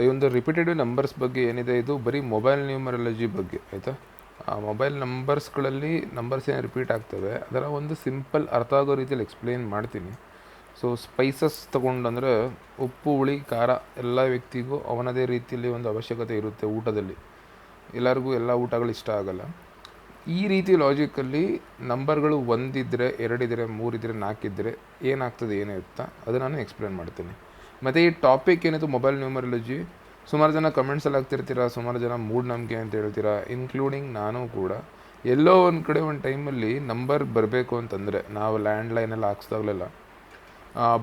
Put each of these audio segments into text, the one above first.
ಈ ಒಂದು repetitive numbers ಬಗ್ಗೆ ಏನಿದೆ ಇದು ಬರೀ ಮೊಬೈಲ್ ನ್ಯೂಮರಾಲಜಿ ಬಗ್ಗೆ ಆಯಿತಾ. ಆ ಮೊಬೈಲ್ ನಂಬರ್ಸ್ಗಳಲ್ಲಿ ನಂಬರ್ಸ್ ಏನು ರಿಪೀಟ್ ಆಗ್ತವೆ ಅದರ ಒಂದು ಸಿಂಪಲ್ ಅರ್ಥ ಆಗೋ ರೀತಿಯಲ್ಲಿ ಎಕ್ಸ್ಪ್ಲೇನ್ ಮಾಡ್ತೀನಿ. ಸೊ ಸ್ಪೈಸಸ್ ತೊಗೊಂಡಂದರೆ ಉಪ್ಪು ಹುಳಿ ಖಾರ ಎಲ್ಲ ವ್ಯಕ್ತಿಗೂ ಅವನದೇ ರೀತಿಯಲ್ಲಿ ಒಂದು ಅವಶ್ಯಕತೆ ಇರುತ್ತೆ ಊಟದಲ್ಲಿ. ಎಲ್ಲರಿಗೂ ಎಲ್ಲ ಊಟಗಳು ಇಷ್ಟ ಆಗಲ್ಲ. ಈ ರೀತಿ ಲಾಜಿಕಲ್ಲಿ ನಂಬರ್ಗಳು 1 ಇದ್ದರೆ 2 ಇದ್ದರೆ 3 ಇದ್ದರೆ 4 ಇದ್ದರೆ ಏನಾಗ್ತದೆ ಏನಿರುತ್ತಾ ಅದು ನಾನು ಎಕ್ಸ್ಪ್ಲೇನ್ ಮಾಡ್ತೀನಿ. ಮತ್ತು ಈ ಟಾಪಿಕ್ ಏನಿತ್ತು ಮೊಬೈಲ್ ನ್ಯೂಮರಾಲಜಿ, ಸುಮಾರು ಜನ ಕಮೆಂಟ್ಸಲ್ಲಿ ಆಗ್ತಿರ್ತೀರ, ಸುಮಾರು ಜನ ಮೂಢನಂಬಿಕೆ ಅಂತ ಹೇಳ್ತೀರಾ, ಇನ್ಕ್ಲೂಡಿಂಗ್ ನಾನು ಕೂಡ. ಎಲ್ಲೋ ಒಂದು ಕಡೆ ಒಂದು ಟೈಮಲ್ಲಿ ನಂಬರ್ ಬರಬೇಕು ಅಂತಂದರೆ ನಾವು ಲ್ಯಾಂಡ್ಲೈನೆಲ್ಲ ಹಾಕ್ಸ್ದಾಗಲೆಲ್ಲ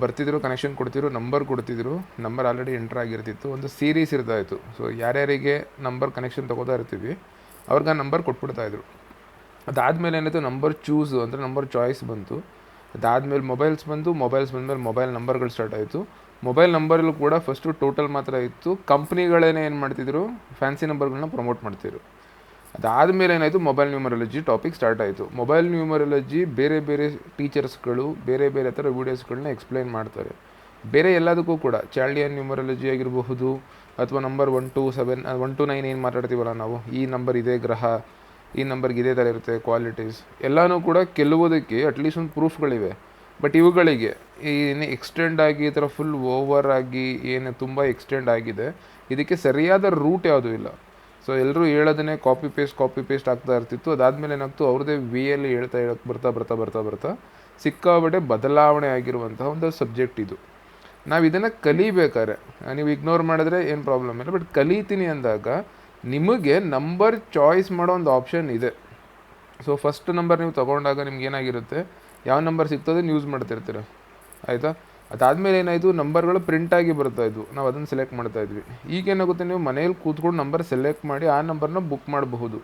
ಬರ್ತಿದ್ರು, ಕನೆಕ್ಷನ್ ಕೊಡ್ತಿದ್ರು, ನಂಬರ್ ಕೊಡ್ತಿದ್ರು, ನಂಬರ್ ಆಲ್ರೆಡಿ ಎಂಟ್ರ್ ಆಗಿರ್ತಿತ್ತು, ಒಂದು ಸೀರೀಸ್ ಇರ್ತಾಯಿತ್ತು. ಸೊ ಯಾರ್ಯಾರಿಗೆ ನಂಬರ್ ಕನೆಕ್ಷನ್ ತೊಗೋತಾ ಇರ್ತೀವಿ ಅವ್ರಿಗೆ ಆ ನಂಬರ್ ಕೊಟ್ಬಿಡ್ತಾಯಿದ್ರು. ಅದಾದಮೇಲೆ ಏನಾಯಿತು, ನಂಬರ್ ಚೂಸು ಅಂದರೆ ನಂಬರ್ ಚಾಯ್ಸ್ ಬಂತು. ಅದಾದಮೇಲೆ ಮೊಬೈಲ್ಸ್ ಬಂದಮೇಲೆ ಮೊಬೈಲ್ ನಂಬರ್ಗಳು ಸ್ಟಾರ್ಟ್ ಆಯಿತು. ಮೊಬೈಲ್ ನಂಬರಲ್ಲೂ ಕೂಡ ಫಸ್ಟು ಟೋಟಲ್ ಮಾತ್ರ ಇತ್ತು. ಕಂಪ್ನಿಗಳೇನೇ ಏನು ಮಾಡ್ತಿದ್ರು, ಫ್ಯಾನ್ಸಿ ನಂಬರ್ಗಳನ್ನ ಪ್ರಮೋಟ್ ಮಾಡ್ತಿದ್ರು. ಅದಾದಮೇಲೆ ಏನಾಯಿತು, ಮೊಬೈಲ್ ನ್ಯೂಮರಾಲಜಿ ಟಾಪಿಕ್ ಸ್ಟಾರ್ಟ್ ಆಯಿತು. ಮೊಬೈಲ್ ನ್ಯೂಮರಾಲಜಿ ಬೇರೆ ಬೇರೆ ಟೀಚರ್ಸ್ಗಳು ಬೇರೆ ಬೇರೆ ಥರ ವೀಡಿಯೋಸ್ಗಳನ್ನ ಎಕ್ಸ್ಪ್ಲೈನ್ ಮಾಡ್ತಾರೆ. ಬೇರೆ ಎಲ್ಲದಕ್ಕೂ ಕೂಡ ಚಾರ್ಲಿಯನ್ ನ್ಯೂಮರಾಲಜಿ ಆಗಿರಬಹುದು, ಅಥವಾ ನಂಬರ್ 1 to 7 1 to 9 ಏನು ಮಾತಾಡ್ತೀವಲ್ಲ ನಾವು, ಈ ನಂಬರ್ ಇದೇ ಗ್ರಹ, ಈ ನಂಬರ್ಗೆ ಇದೇ ಥರ ಇರುತ್ತೆ ಕ್ವಾಲಿಟೀಸ್ ಎಲ್ಲನೂ ಕೂಡ ಕೆಲವುದಕ್ಕೆ ಅಟ್ಲೀಸ್ಟ್ ಒಂದು ಪ್ರೂಫ್ಗಳಿವೆ. ಬಟ್ ಇವುಗಳಿಗೆ ಏನು ಎಕ್ಸ್ಟೆಂಡ್ ಆಗಿ ಈ ಥರ ಫುಲ್ ಓವರ್ ಆಗಿ ಏನು ತುಂಬ ಎಕ್ಸ್ಟೆಂಡ್ ಆಗಿದೆ, ಇದಕ್ಕೆ ಸರಿಯಾದ ರೂಟ್ ಯಾವುದೂ ಇಲ್ಲ. ಸೊ ಎಲ್ಲರೂ ಹೇಳೋದನ್ನೇ ಕಾಪಿ ಪೇಸ್ಟ್ ಆಗ್ತಾ ಇರ್ತಿತ್ತು. ಅದಾದಮೇಲೆ ಏನಾಗ್ತು, ಅವ್ರದ್ದೇ ವೇಯಲ್ಲಿ ಬರ್ತಾ ಸಿಕ್ಕಾಬಟ್ಟೆ ಬದಲಾವಣೆ ಆಗಿರುವಂತಹ ಒಂದು ಸಬ್ಜೆಕ್ಟ್ ಇದು. ನಾವು ಇದನ್ನು ಕಲಿಬೇಕಾದ್ರೆ, ನೀವು ಇಗ್ನೋರ್ ಮಾಡಿದ್ರೆ ಏನು ಪ್ರಾಬ್ಲಮ್ ಇಲ್ಲ, ಬಟ್ ಕಲಿತೀನಿ ಅಂದಾಗ ನಿಮಗೆ ನಂಬರ್ ಚಾಯ್ಸ್ ಮಾಡೋ ಒಂದು ಆಪ್ಷನ್ ಇದೆ. ಸೊ ಫಸ್ಟ್ ನಂಬರ್ ನೀವು ತೊಗೊಂಡಾಗ ನಿಮ್ಗೆ ಏನಾಗಿರುತ್ತೆ, ಯಾವ ನಂಬರ್ ಸಿಗ್ತದೆ ಯೂಸ್ ಮಾಡ್ತಿರ್ತೀರ ಆಯಿತಾ. ಅದಾದಮೇಲೆ ಏನಾಯಿತು, ನಂಬರ್ಗಳು ಪ್ರಿಂಟಾಗಿ ಬರ್ತಾಯಿದ್ವು, ನಾವು ಅದನ್ನು ಸೆಲೆಕ್ಟ್ ಮಾಡ್ತಾಯಿದ್ವಿ. ಈಗೇನಾಗುತ್ತೆ, ನೀವು ಮನೇಲಿ ಕೂತ್ಕೊಂಡು ನಂಬರ್ ಸೆಲೆಕ್ಟ್ ಮಾಡಿ ಆ ನಂಬರ್ನ ಬುಕ್ ಮಾಡಬಹುದು.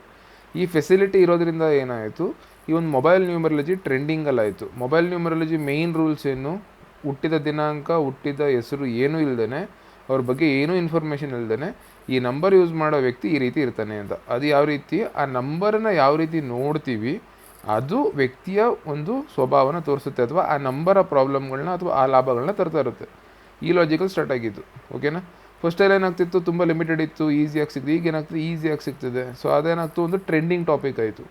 ಈ ಫೆಸಿಲಿಟಿ ಇರೋದ್ರಿಂದ ಏನಾಯಿತು, ಈ ಒಂದು ಮೊಬೈಲ್ ನ್ಯೂಮರಾಲಜಿ ಟ್ರೆಂಡಿಂಗಲ್ಲಾಯಿತು. ಮೊಬೈಲ್ ನ್ಯೂಮರಾಲಜಿ ಮೇಯ್ನ್ ರೂಲ್ಸ್ ಏನು, ಹುಟ್ಟಿದ ದಿನಾಂಕ, ಹುಟ್ಟಿದ ಹೆಸರು ಏನೂ ಇಲ್ಲದೇ, ಅವ್ರ ಬಗ್ಗೆ ಏನೂ ಇನ್ಫಾರ್ಮೇಷನ್ ಇಲ್ಲದೇ ಈ ನಂಬರ್ ಯೂಸ್ ಮಾಡೋ ವ್ಯಕ್ತಿ ಈ ರೀತಿ ಇರ್ತಾನೆ ಅಂತ. ಅದು ಯಾವ ರೀತಿ, ಆ ನಂಬರನ್ನ ಯಾವ ರೀತಿ ನೋಡ್ತೀವಿ ಅದು ವ್ಯಕ್ತಿಯ ಒಂದು ಸ್ವಭಾವನ ತೋರಿಸುತ್ತೆ, ಅಥವಾ ಆ ನಂಬರ ಪ್ರಾಬ್ಲಮ್ಗಳನ್ನ ಅಥವಾ ಆ ಲಾಭಗಳನ್ನ ತರ್ತಾ ಇರುತ್ತೆ. ಈ ಲಾಜಿಕಲ್ ಸ್ಟಾರ್ಟ್ ಆಗಿತ್ತು. ಓಕೆನಾ. ಫಸ್ಟಲ್ಲಿ ಏನಾಗ್ತಿತ್ತು, ತುಂಬ ಲಿಮಿಟೆಡ್ ಇತ್ತು, ಈಸಿಯಾಗಿ ಸಿಗ್ತದೆ. ಈಗ ಏನಾಗ್ತದೆ, ಈಸಿಯಾಗಿ ಸಿಗ್ತದೆ. ಸೊ ಅದೇನಾಗ್ತು, ಒಂದು ಟ್ರೆಂಡಿಂಗ್ ಟಾಪಿಕ್ ಆಯಿತು.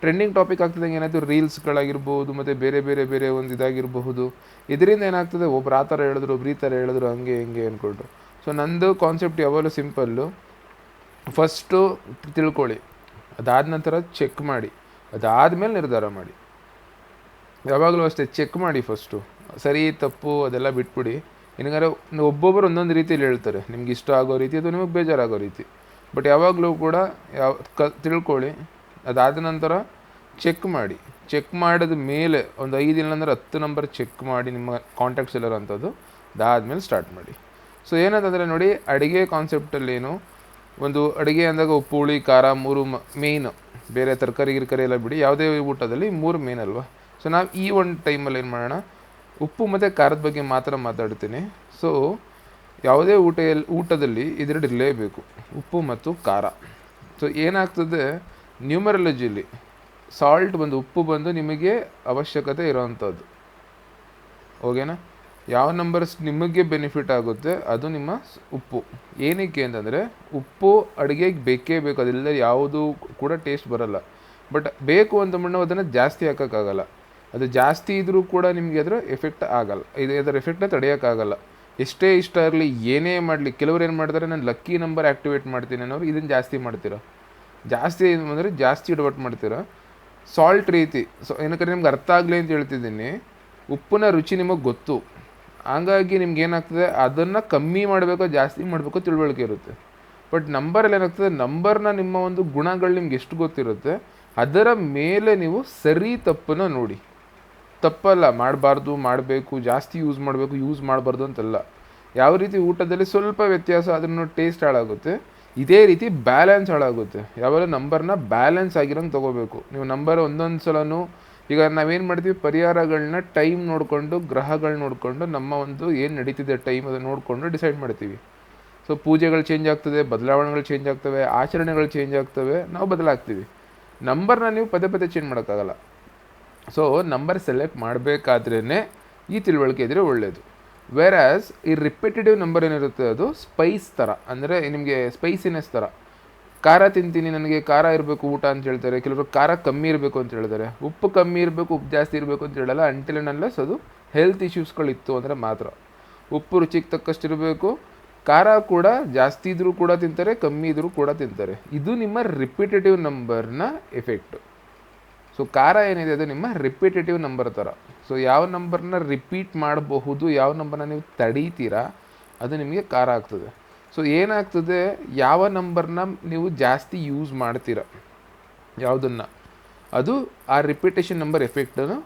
ಟ್ರೆಂಡಿಂಗ್ ಟಾಪಿಕ್ ಆಗ್ತಿದ್ದಂಗೆ ಏನಾಯಿತು, ರೀಲ್ಸ್ಗಳಾಗಿರ್ಬೋದು ಮತ್ತು ಬೇರೆ ಒಂದು ಇದಾಗಿರಬಹುದು. ಇದರಿಂದ ಏನಾಗ್ತದೆ, ಒಬ್ರು ಆ ಥರ ಹೇಳಿದ್ರು, ಒಬ್ರು ಈ ಥರ ಹೇಳಿದ್ರು, ಹಂಗೆ ಹಿಂಗೆ ಅಂದ್ಕೊಳ್ರು. ಸೊ ನಂದು ಕಾನ್ಸೆಪ್ಟ್ ಯಾವಾಗಲೂ ಸಿಂಪಲ್ಲು, ಫಸ್ಟು ತಿಳ್ಕೊಳ್ಳಿ, ಅದಾದ ನಂತರ ಚೆಕ್ ಮಾಡಿ, ಅದಾದಮೇಲೆ ನಿರ್ಧಾರ ಮಾಡಿ. ಯಾವಾಗಲೂ ಅಷ್ಟೇ, ಚೆಕ್ ಮಾಡಿ ಫಸ್ಟು, ಸರಿ ತಪ್ಪು ಅದೆಲ್ಲ ಬಿಟ್ಬಿಡಿ. ಏನಾರ ಒಬ್ಬೊಬ್ಬರು ಒಂದೊಂದು ರೀತಿಯಲ್ಲಿ ಹೇಳ್ತಾರೆ, ನಿಮ್ಗೆ ಇಷ್ಟ ಆಗೋ ರೀತಿ ಅಥವಾ ನಿಮಗೆ ಬೇಜಾರಾಗೋ ರೀತಿ. ಬಟ್ ಯಾವಾಗಲೂ ಕೂಡ ತಿಳ್ಕೊಳ್ಳಿ, ಅದಾದ ನಂತರ ಚೆಕ್ ಮಾಡಿ. ಚೆಕ್ ಮಾಡಿದ ಮೇಲೆ ಒಂದು 5 ಇಲ್ಲ ಅಂದರೆ 10 ನಂಬರ್ ಚೆಕ್ ಮಾಡಿ ನಿಮ್ಮ ಕಾಂಟ್ಯಾಕ್ಟ್ಸ್ ಎಲ್ಲರ ಅಂಥದ್ದು. ಅದಾದಮೇಲೆ ಸ್ಟಾರ್ಟ್ ಮಾಡಿ. ಸೊ ಏನಂತಂದರೆ ನೋಡಿ, ಅಡುಗೆ ಕಾನ್ಸೆಪ್ಟಲ್ಲೇನು, ಒಂದು ಅಡುಗೆ ಅಂದಾಗ ಉಪ್ಪು ಹುಳಿ ಖಾರ 3 ಮೇಯ್ನು. ಬೇರೆ ತರಕಾರಿ ಎಲ್ಲ ಬಿಡಿ, ಯಾವುದೇ ಊಟದಲ್ಲಿ 3 ಮೇನ್ ಅಲ್ವಾ. ಸೊ ನಾವು ಈ ಒಂದು ಟೈಮಲ್ಲಿ ಏನು ಮಾಡೋಣ, ಉಪ್ಪು ಮತ್ತು ಖಾರದ ಬಗ್ಗೆ ಮಾತ್ರ ಮಾತಾಡ್ತೀನಿ. ಸೊ ಯಾವುದೇ ಊಟದಲ್ಲಿ ಇದೆರಡು ಇರಲೇಬೇಕು, ಉಪ್ಪು ಮತ್ತು ಖಾರ. ಸೊ ಏನಾಗ್ತದೆ, ನ್ಯೂಮರಾಲಜಿಲಿ ಸಾಲ್ಟ್ ಬಂದು, ಉಪ್ಪು ಬಂದು ನಿಮಗೆ ಅವಶ್ಯಕತೆ ಇರೋವಂಥದ್ದು. ಓಕೆನಾ. ಯಾವ ನಂಬರ್ಸ್ ನಿಮಗೆ ಬೆನಿಫಿಟ್ ಆಗುತ್ತೆ ಅದು ನಿಮ್ಮ ಉಪ್ಪು. ಏನಕ್ಕೆ ಅಂತಂದರೆ ಉಪ್ಪು ಅಡುಗೆಗೆ ಬೇಕೇ ಬೇಕು, ಅದೆಲ್ಲ ಯಾವುದೂ ಕೂಡ ಟೇಸ್ಟ್ ಬರಲ್ಲ. ಬಟ್ ಬೇಕು ಅಂತ ನಾವು ಅದನ್ನು ಜಾಸ್ತಿ ಹಾಕೋಕ್ಕಾಗಲ್ಲ. ಅದು ಜಾಸ್ತಿ ಇದ್ದರೂ ಕೂಡ ನಿಮಗೆ ಅದರ ಎಫೆಕ್ಟ್ ಆಗಲ್ಲ, ಅದರ ಎಫೆಕ್ಟ್ನ ತಡೆಯೋಕ್ಕಾಗಲ್ಲ. ಎಷ್ಟೇ ಇಷ್ಟ ಇರಲಿ, ಏನೇ ಮಾಡಲಿ. ಕೆಲವ್ರು ಏನು ಮಾಡ್ತಾರೆ, ನಾನು ಲಕ್ಕಿ ನಂಬರ್ ಆ್ಯಕ್ಟಿವೇಟ್ ಮಾಡ್ತೀನಿ ಅನ್ನೋರು ಇದನ್ನು ಜಾಸ್ತಿ ಮಾಡ್ತೀರಾ. ಜಾಸ್ತಿ ಅಂದರೆ ಜಾಸ್ತಿ ಇಡವಟ್ಟು ಮಾಡ್ತೀರಾ. ಸಾಲ್ಟ್ ರೀತಿ. ಸೊ ಏನಕ್ಕೆ ನಿಮ್ಗೆ ಅರ್ಥ ಆಗಲಿ ಅಂತ ಹೇಳ್ತಿದ್ದೀನಿ, ಉಪ್ಪಿನ ರುಚಿ ನಿಮಗೆ ಗೊತ್ತು, ಹಾಗಾಗಿ ನಿಮ್ಗೆ ಏನಾಗ್ತದೆ, ಅದನ್ನು ಕಮ್ಮಿ ಮಾಡಬೇಕೋ ಜಾಸ್ತಿ ಮಾಡಬೇಕೋ ತಿಳುವಳಿಕೆ ಇರುತ್ತೆ. ಬಟ್ ನಂಬರಲ್ಲಿ ಏನಾಗ್ತದೆ, ನಂಬರ್ನ ನಿಮ್ಮ ಒಂದು ಗುಣಗಳು ನಿಮ್ಗೆ ಎಷ್ಟು ಗೊತ್ತಿರುತ್ತೆ ಅದರ ಮೇಲೆ ನೀವು ಸರಿ ತಪ್ಪನ್ನು ನೋಡಿ. ತಪ್ಪಲ್ಲ, ಮಾಡಬಾರ್ದು, ಮಾಡಬೇಕು, ಜಾಸ್ತಿ ಯೂಸ್ ಮಾಡಬೇಕು, ಯೂಸ್ ಮಾಡಬಾರ್ದು ಅಂತಲ್ಲ. ಯಾವ ರೀತಿ ಊಟದಲ್ಲಿ ಸ್ವಲ್ಪ ವ್ಯತ್ಯಾಸ ಅದನ್ನು ಟೇಸ್ಟ್ ಹಾಳಾಗುತ್ತೆ, ಇದೇ ರೀತಿ ಬ್ಯಾಲೆನ್ಸ್ ಹಾಳಾಗುತ್ತೆ. ಯಾವಾಗ ನಂಬರ್ನ ಬ್ಯಾಲೆನ್ಸ್ ಆಗಿರೋಂಗೆ ತೊಗೋಬೇಕು ನೀವು. ನಂಬರ್ ಒಂದೊಂದು ಸಲನೂ ಈಗ ನಾವೇನು ಮಾಡ್ತೀವಿ, ಪರಿಹಾರಗಳನ್ನ ಟೈಮ್ ನೋಡಿಕೊಂಡು, ಗ್ರಹಗಳು ನೋಡಿಕೊಂಡು, ನಮ್ಮ ಒಂದು ಏನು ನಡೀತಿದೆ ಟೈಮ್ ಅದನ್ನು ನೋಡಿಕೊಂಡು ಡಿಸೈಡ್ ಮಾಡ್ತೀವಿ. ಸೊ ಪೂಜೆಗಳು ಚೇಂಜ್ ಆಗ್ತದೆ, ಬದಲಾವಣೆಗಳು ಚೇಂಜ್ ಆಗ್ತವೆ, ಆಚರಣೆಗಳು ಚೇಂಜ್ ಆಗ್ತವೆ, ನಾವು ಬದಲಾಗ್ತೀವಿ. ನಂಬರ್ನ ನೀವು ಪದೇ ಚೇಂಜ್ ಮಾಡೋಕ್ಕಾಗಲ್ಲ. ಸೊ ನಂಬರ್ ಸೆಲೆಕ್ಟ್ ಮಾಡಬೇಕಾದ್ರೇ ಈ ತಿಳುವಳಿಕೆ ಇದ್ದರೆ ಒಳ್ಳೆಯದು. ವೆರಾಸ್ ಈ ರಿಪಿಟೇಟಿವ್ ನಂಬರ್ ಏನಿರುತ್ತೆ ಅದು ಸ್ಪೈಸ್ ಥರ, ಅಂದರೆ ನಿಮಗೆ ಸ್ಪೈಸಿನೆಸ್ ಥರ. ಖಾರ ತಿಂತೀನಿ, ನನಗೆ ಖಾರ ಇರಬೇಕು ಊಟ ಅಂತ ಹೇಳ್ತಾರೆ. ಕೆಲವರು ಖಾರ ಕಮ್ಮಿ ಇರಬೇಕು ಅಂತ ಹೇಳ್ತಾರೆ. ಉಪ್ಪು ಕಮ್ಮಿ ಇರಬೇಕು, ಉಪ್ಪು ಜಾಸ್ತಿ ಇರಬೇಕು ಅಂತ ಹೇಳಲ್ಲ, ಅಂಟಿಲ್ ಆ್ಯಂಡ್ ಅನ್ಲೆಸ್ ಅದು ಹೆಲ್ತ್ ಇಶ್ಯೂಸ್ಗಳಿತ್ತು ಅಂದರೆ ಮಾತ್ರ. ಉಪ್ಪು ರುಚಿಗೆ ತಕ್ಕಷ್ಟು ಇರಬೇಕು, ಖಾರ ಕೂಡ ಜಾಸ್ತಿ ಇದ್ದರೂ ಕೂಡ ತಿಂತಾರೆ, ಕಮ್ಮಿ ಇದ್ದರೂ ಕೂಡ ತಿಂತಾರೆ. ಇದು ನಿಮ್ಮ ರಿಪಿಟೇಟಿವ್ ನಂಬರ್ನ ಎಫೆಕ್ಟು. ಸೊ ಖಾರ ಏನಿದೆ ಅದು ನಿಮ್ಮ ರಿಪಿಟೇಟಿವ್ ನಂಬರ್ ಥರ. ಸೊ ಯಾವ ನಂಬರ್ನ ರಿಪೀಟ್ ಮಾಡಬಹುದು, ಯಾವ ನಂಬರ್ನ ನೀವು ತಡೀತೀರಾ, ಅದು ನಿಮಗೆ ಖಾರ ಆಗ್ತದೆ. ಸೊ ಏನಾಗ್ತದೆ, ಯಾವ ನಂಬರ್ನ ನೀವು ಜಾಸ್ತಿ ಯೂಸ್ ಮಾಡ್ತೀರಾ, ಯಾವುದನ್ನು, ಅದು ಆ ರಿಪಿಟೇಷನ್ ನಂಬರ್ ಎಫೆಕ್ಟನ್ನು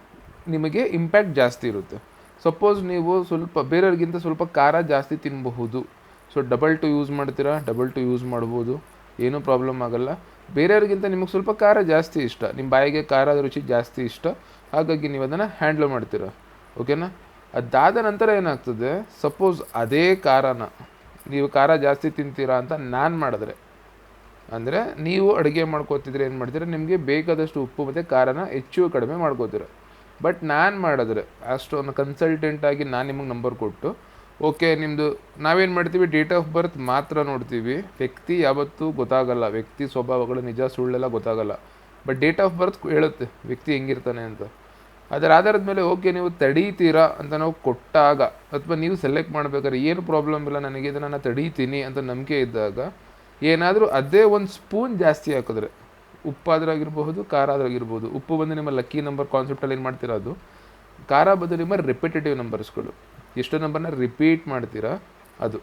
ನಿಮಗೆ ಇಂಪ್ಯಾಕ್ಟ್ ಜಾಸ್ತಿ ಇರುತ್ತೆ. ಸಪೋಸ್ ನೀವು ಸ್ವಲ್ಪ ಬೇರೆಯವ್ರಿಗಿಂತ ಸ್ವಲ್ಪ ಖಾರ ಜಾಸ್ತಿ ತಿನ್ನಬಹುದು. ಸೊ 2 ಯೂಸ್ ಮಾಡ್ತೀರಾ, 2 ಯೂಸ್ ಮಾಡ್ಬೋದು, ಏನೂ ಪ್ರಾಬ್ಲಮ್ ಆಗೋಲ್ಲ. ಬೇರೆಯವ್ರಿಗಿಂತ ನಿಮಗೆ ಸ್ವಲ್ಪ ಖಾರ ಜಾಸ್ತಿ ಇಷ್ಟ, ನಿಮ್ಮ ಬಾಯಿಗೆ ಖಾರದ ರುಚಿ ಜಾಸ್ತಿ ಇಷ್ಟ, ಹಾಗಾಗಿ ನೀವು ಅದನ್ನು ಹ್ಯಾಂಡ್ಲ್ ಮಾಡ್ತೀರಾ. ಓಕೆನಾ? ಅದಾದ ನಂತರ ಏನಾಗ್ತದೆ, ಸಪೋಸ್ ಅದೇ ಖಾರನ ನೀವು ಖಾರ ಜಾಸ್ತಿ ತಿಂತೀರಾ ಅಂತ ನಾನು ಮಾಡಿದ್ರೆ, ಅಂದರೆ ನೀವು ಅಡುಗೆ ಮಾಡ್ಕೋತಿದ್ರೆ ಏನು ಮಾಡ್ತೀರಾ, ನಿಮಗೆ ಬೇಕಾದಷ್ಟು ಉಪ್ಪು ಮತ್ತು ಖಾರನ ಹೆಚ್ಚು ಕಡಿಮೆ ಮಾಡ್ಕೋತೀರ. ಬಟ್ ನಾನು ಮಾಡಿದ್ರೆ ಅಷ್ಟೊಂದು ಕನ್ಸಲ್ಟೆಂಟಾಗಿ ನಾನು ನಿಮಗೆ ನಂಬರ್ ಕೊಟ್ಟು, ಓಕೆ ನಿಮ್ಮದು ನಾವೇನು ಮಾಡ್ತೀವಿ, ಡೇಟ್ ಆಫ್ ಬರ್ತ್ ಮಾತ್ರ ನೋಡ್ತೀವಿ. ವ್ಯಕ್ತಿ ಯಾವತ್ತೂ ಗೊತ್ತಾಗಲ್ಲ, ವ್ಯಕ್ತಿ ಸ್ವಭಾವಗಳು ನಿಜ ಸುಳ್ಳೆಲ್ಲ ಗೊತ್ತಾಗಲ್ಲ. ಬಟ್ ಡೇಟ್ ಆಫ್ ಬರ್ತ್ ಹೇಳುತ್ತೆ ವ್ಯಕ್ತಿ ಹೆಂಗಿರ್ತಾನೆ ಅಂತ. ಅದರ ಆಧಾರದ ಮೇಲೆ ಓಕೆ ನೀವು ತಡೀತೀರಾ ಅಂತ ನಾವು ಕೊಟ್ಟಾಗ, ಅಥವಾ ನೀವು ಸೆಲೆಕ್ಟ್ ಮಾಡಬೇಕಾದ್ರೆ ಏನು ಪ್ರಾಬ್ಲಮ್ ಇಲ್ಲ, ನನಗೆ ಇದನ್ನು ನಾನು ತಡೀತೀನಿ ಅಂತ ನಂಬಿಕೆ ಇದ್ದಾಗ, ಏನಾದರೂ ಅದೇ ಒಂದು ಸ್ಪೂನ್ ಜಾಸ್ತಿ ಹಾಕಿದ್ರೆ, ಉಪ್ಪಾದ್ರಾಗಿರ್ಬಹುದು, ಖಾರ ಆದ್ರಾಗಿರ್ಬೋದು. ಉಪ್ಪು ಬಂದು ನಿಮ್ಮ ಲಕ್ಕಿ ನಂಬರ್ ಕಾನ್ಸೆಪ್ಟಲ್ಲಿ ಏನು ಮಾಡ್ತೀರಾ ಅದು, ಖಾರ ಬಂದು ನಿಮ್ಮ ರಿಪಿಟೇಟಿವ್ ನಂಬರ್ಸ್ಗಳು, ಎಷ್ಟು ನಂಬರ್ನ ರಿಪೀಟ್ ಮಾಡ್ತೀರಾ ಅದು.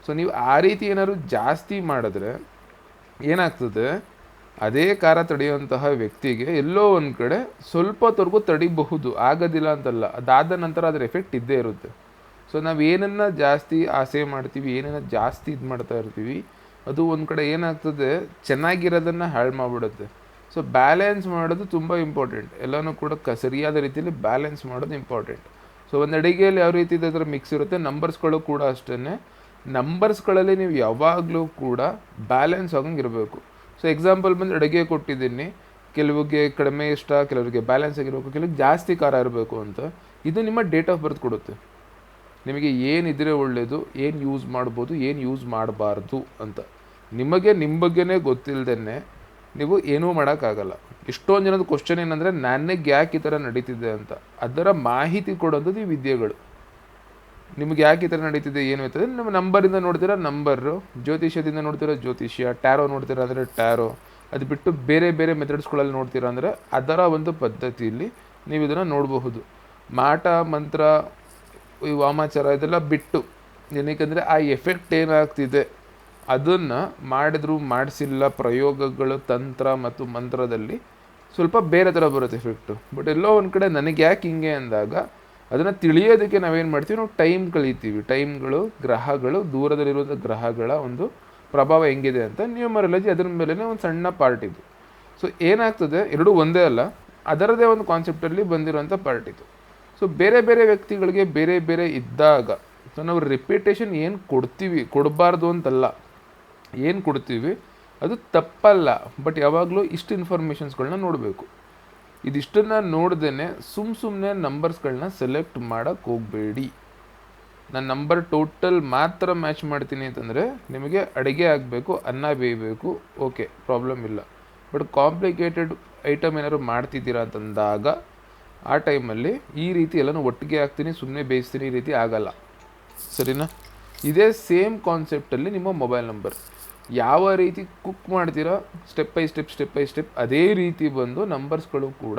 ಸೊ ನೀವು ಆ ರೀತಿ ಏನಾದ್ರು ಜಾಸ್ತಿ ಮಾಡಿದ್ರೆ ಏನಾಗ್ತದೆ, ಅದೇ ಖಾರ ತಡೆಯುವಂತಹ ವ್ಯಕ್ತಿಗೆ ಎಲ್ಲೋ ಒಂದು ಕಡೆ ಸ್ವಲ್ಪ ಹೊತ್ತವರೆಗೂ ತಡಿಬಹುದು, ಆಗೋದಿಲ್ಲ ಅಂತಲ್ಲ, ಅದಾದ ನಂತರ ಅದರ ಎಫೆಕ್ಟ್ ಇದ್ದೇ ಇರುತ್ತೆ. ಸೊ ನಾವು ಏನನ್ನು ಜಾಸ್ತಿ ಆಸೆ ಮಾಡ್ತೀವಿ, ಏನನ್ನು ಜಾಸ್ತಿ ಇದು ಮಾಡ್ತಾ ಇರ್ತೀವಿ, ಅದು ಒಂದು ಕಡೆ ಏನಾಗ್ತದೆ, ಚೆನ್ನಾಗಿರೋದನ್ನು ಹಾಳು ಮಾಡಿಬಿಡುತ್ತೆ. ಸೊ ಬ್ಯಾಲೆನ್ಸ್ ಮಾಡೋದು ತುಂಬ ಇಂಪಾರ್ಟೆಂಟ್. ಎಲ್ಲನೂ ಕೂಡ ಸರಿಯಾದ ರೀತಿಯಲ್ಲಿ ಬ್ಯಾಲೆನ್ಸ್ ಮಾಡೋದು ಇಂಪಾರ್ಟೆಂಟ್. ಸೊ ಒಂದು ಅಡುಗೆಯಲ್ಲಿ ಯಾವ ರೀತಿ ಅದರ ಮಿಕ್ಸ್ ಇರುತ್ತೆ, ನಂಬರ್ಸ್ಗಳು ಕೂಡ ಅಷ್ಟೇ. ನಂಬರ್ಸ್ಗಳಲ್ಲಿ ನೀವು ಯಾವಾಗಲೂ ಕೂಡ ಬ್ಯಾಲೆನ್ಸ್ ಆಗಂಗೆ ಇರಬೇಕು. ಸೊ ಎಕ್ಸಾಂಪಲ್ ಬಂದು ಅಡುಗೆ ಕೊಟ್ಟಿದ್ದೀನಿ, ಕೆಲವಿಗೆ ಕಡಿಮೆ ಇಷ್ಟ, ಕೆಲವರಿಗೆ ಬ್ಯಾಲೆನ್ಸ್ ಆಗಿರಬೇಕು, ಕೆಲವ್ರಿಗೆ ಜಾಸ್ತಿ ಖಾರ ಇರಬೇಕು ಅಂತ. ಇದು ನಿಮ್ಮ ಡೇಟ್ ಆಫ್ ಬರ್ತ್ ಕೊಡುತ್ತೆ ನಿಮಗೆ ಏನಿದ್ರೆ ಒಳ್ಳೆಯದು, ಏನು ಯೂಸ್ ಮಾಡ್ಬೋದು, ಏನು ಯೂಸ್ ಮಾಡಬಾರ್ದು ಅಂತ. ನಿಮಗೆ ನಿಮ್ಮ ಬಗ್ಗೆನೇ ಗೊತ್ತಿಲ್ಲದೇ ನೀವು ಏನೂ ಮಾಡೋಕ್ಕಾಗಲ್ಲ. ಎಷ್ಟೊಂದು ಜನದ ಕ್ವಶನ್ ಏನಂದರೆ, ನನಗೆ ಯಾಕೆ ಈ ಥರ ನಡೀತಿದೆ ಅಂತ. ಅದರ ಮಾಹಿತಿ ಕೊಡೋಂಥದ್ದು ಈ ವಿದ್ಯೆಗಳು. ನಿಮಗೆ ಯಾಕೆ ಈ ಥರ ನಡೀತಿದೆ, ಏನು ಇರ್ತದೆ, ನಿಮ್ಮ ನಂಬರಿಂದ ನೋಡ್ತೀರಾ ನಂಬರು, ಜ್ಯೋತಿಷ್ಯದಿಂದ ನೋಡ್ತೀರಾ ಜ್ಯೋತಿಷ್ಯ, ಟ್ಯಾರೋ ನೋಡ್ತೀರಾ ಅಂದರೆ ಟ್ಯಾರೋ, ಅದು ಬಿಟ್ಟು ಬೇರೆ ಬೇರೆ ಮೆಥಡ್ಸ್ಗಳಲ್ಲಿ ನೋಡ್ತೀರಾ ಅಂದರೆ ಅದರ ಒಂದು ಪದ್ಧತಿಯಲ್ಲಿ ನೀವು ಇದನ್ನು ನೋಡಬಹುದು. ಮಾಟ ಮಂತ್ರ, ಈ ವಾಮಾಚಾರ ಇದೆಲ್ಲ ಬಿಟ್ಟು, ಏನಕ್ಕೆ ಆ ಎಫೆಕ್ಟ್ ಏನಾಗ್ತಿದೆ ಅದನ್ನು ಮಾಡಿದ್ರು ಮಾಡಿಸಿಲ್ಲ, ಪ್ರಯೋಗಗಳು ತಂತ್ರ ಮತ್ತು ಮಂತ್ರದಲ್ಲಿ ಸ್ವಲ್ಪ ಬೇರೆ ಥರ ಬರುತ್ತೆ ಎಫೆಕ್ಟು. ಬಟ್ ಎಲ್ಲೋ ಒಂದು ಕಡೆ ನನಗೆ ಯಾಕೆ ಹಿಂಗೆ ಅಂದಾಗ ಅದನ್ನು ತಿಳಿಯೋದಕ್ಕೆ ನಾವೇನು ಮಾಡ್ತೀವಿ, ನಾವು ಟೈಮ್ ಕಳೀತೀವಿ. ಟೈಮ್ಗಳು, ಗ್ರಹಗಳು, ದೂರದಲ್ಲಿರುವಂಥ ಗ್ರಹಗಳ ಒಂದು ಪ್ರಭಾವ ಹೆಂಗಿದೆ ಅಂತ ನ್ಯೂಮರಾಲಜಿ ಅದರ ಮೇಲೇ ಒಂದು ಸಣ್ಣ ಪಾರ್ಟ್ ಇದು. ಸೊ ಏನಾಗ್ತದೆ, ಎರಡೂ ಒಂದೇ ಅಲ್ಲ, ಅದರದೇ ಒಂದು ಕಾನ್ಸೆಪ್ಟಲ್ಲಿ ಬಂದಿರೋಂಥ ಪಾರ್ಟ್ ಇದು. ಸೊ ಬೇರೆ ಬೇರೆ ವ್ಯಕ್ತಿಗಳಿಗೆ ಬೇರೆ ಬೇರೆ ಇದ್ದಾಗ, ಸೊ ನಾವು ರಿಪಿಟೇಷನ್ ಏನು ಕೊಡ್ತೀವಿ, ಕೊಡಬಾರ್ದು ಅಂತಲ್ಲ, ಏನು ಕೊಡ್ತೀವಿ ಅದು ತಪ್ಪಲ್ಲ. ಬಟ್ ಯಾವಾಗಲೂ ಇಷ್ಟು ಇನ್ಫಾರ್ಮೇಷನ್ಸ್ಗಳನ್ನ ನೋಡಬೇಕು. ಇದಿಷ್ಟನ್ನು ನೋಡ್ದೇ ಸುಮ್ಮನೆ ನಂಬರ್ಸ್ಗಳನ್ನ ಸೆಲೆಕ್ಟ್ ಮಾಡೋಕ್ಕೆ ಹೋಗಬೇಡಿ. ನಾನು ನಂಬರ್ ಟೋಟಲ್ ಮಾತ್ರ ಮ್ಯಾಚ್ ಮಾಡ್ತೀನಿ ಅಂತಂದರೆ ನಿಮಗೆ ಅಡುಗೆ ಆಗಬೇಕು, ಅನ್ನ ಬೇಯಬೇಕು, ಓಕೆ ಪ್ರಾಬ್ಲಮ್ ಇಲ್ಲ. ಬಟ್ ಕಾಂಪ್ಲಿಕೇಟೆಡ್ ಐಟಮ್ ಏನಾದ್ರು ಮಾಡ್ತಿದ್ದೀರಾ ಅಂತಂದಾಗ ಆ ಟೈಮಲ್ಲಿ ಈ ರೀತಿ ಎಲ್ಲನೂ ಒಟ್ಟಿಗೆ ಹಾಕ್ತೀನಿ, ಸುಮ್ಮನೆ ಬೇಯಿಸ್ತೀನಿ, ಈ ರೀತಿ ಆಗಲ್ಲ. ಸರಿನಾ? ಇದೇ ಸೇಮ್ ಕಾನ್ಸೆಪ್ಟಲ್ಲಿ ನಿಮ್ಮ ಮೊಬೈಲ್ ನಂಬರ್ ಯಾವ ರೀತಿ ಕುಕ್ ಮಾಡ್ತೀರಾ, ಸ್ಟೆಪ್ ಬೈ ಸ್ಟೆಪ್ ಅದೇ ರೀತಿ ಬಂದು ನಂಬರ್ಸ್ಗಳು ಕೂಡ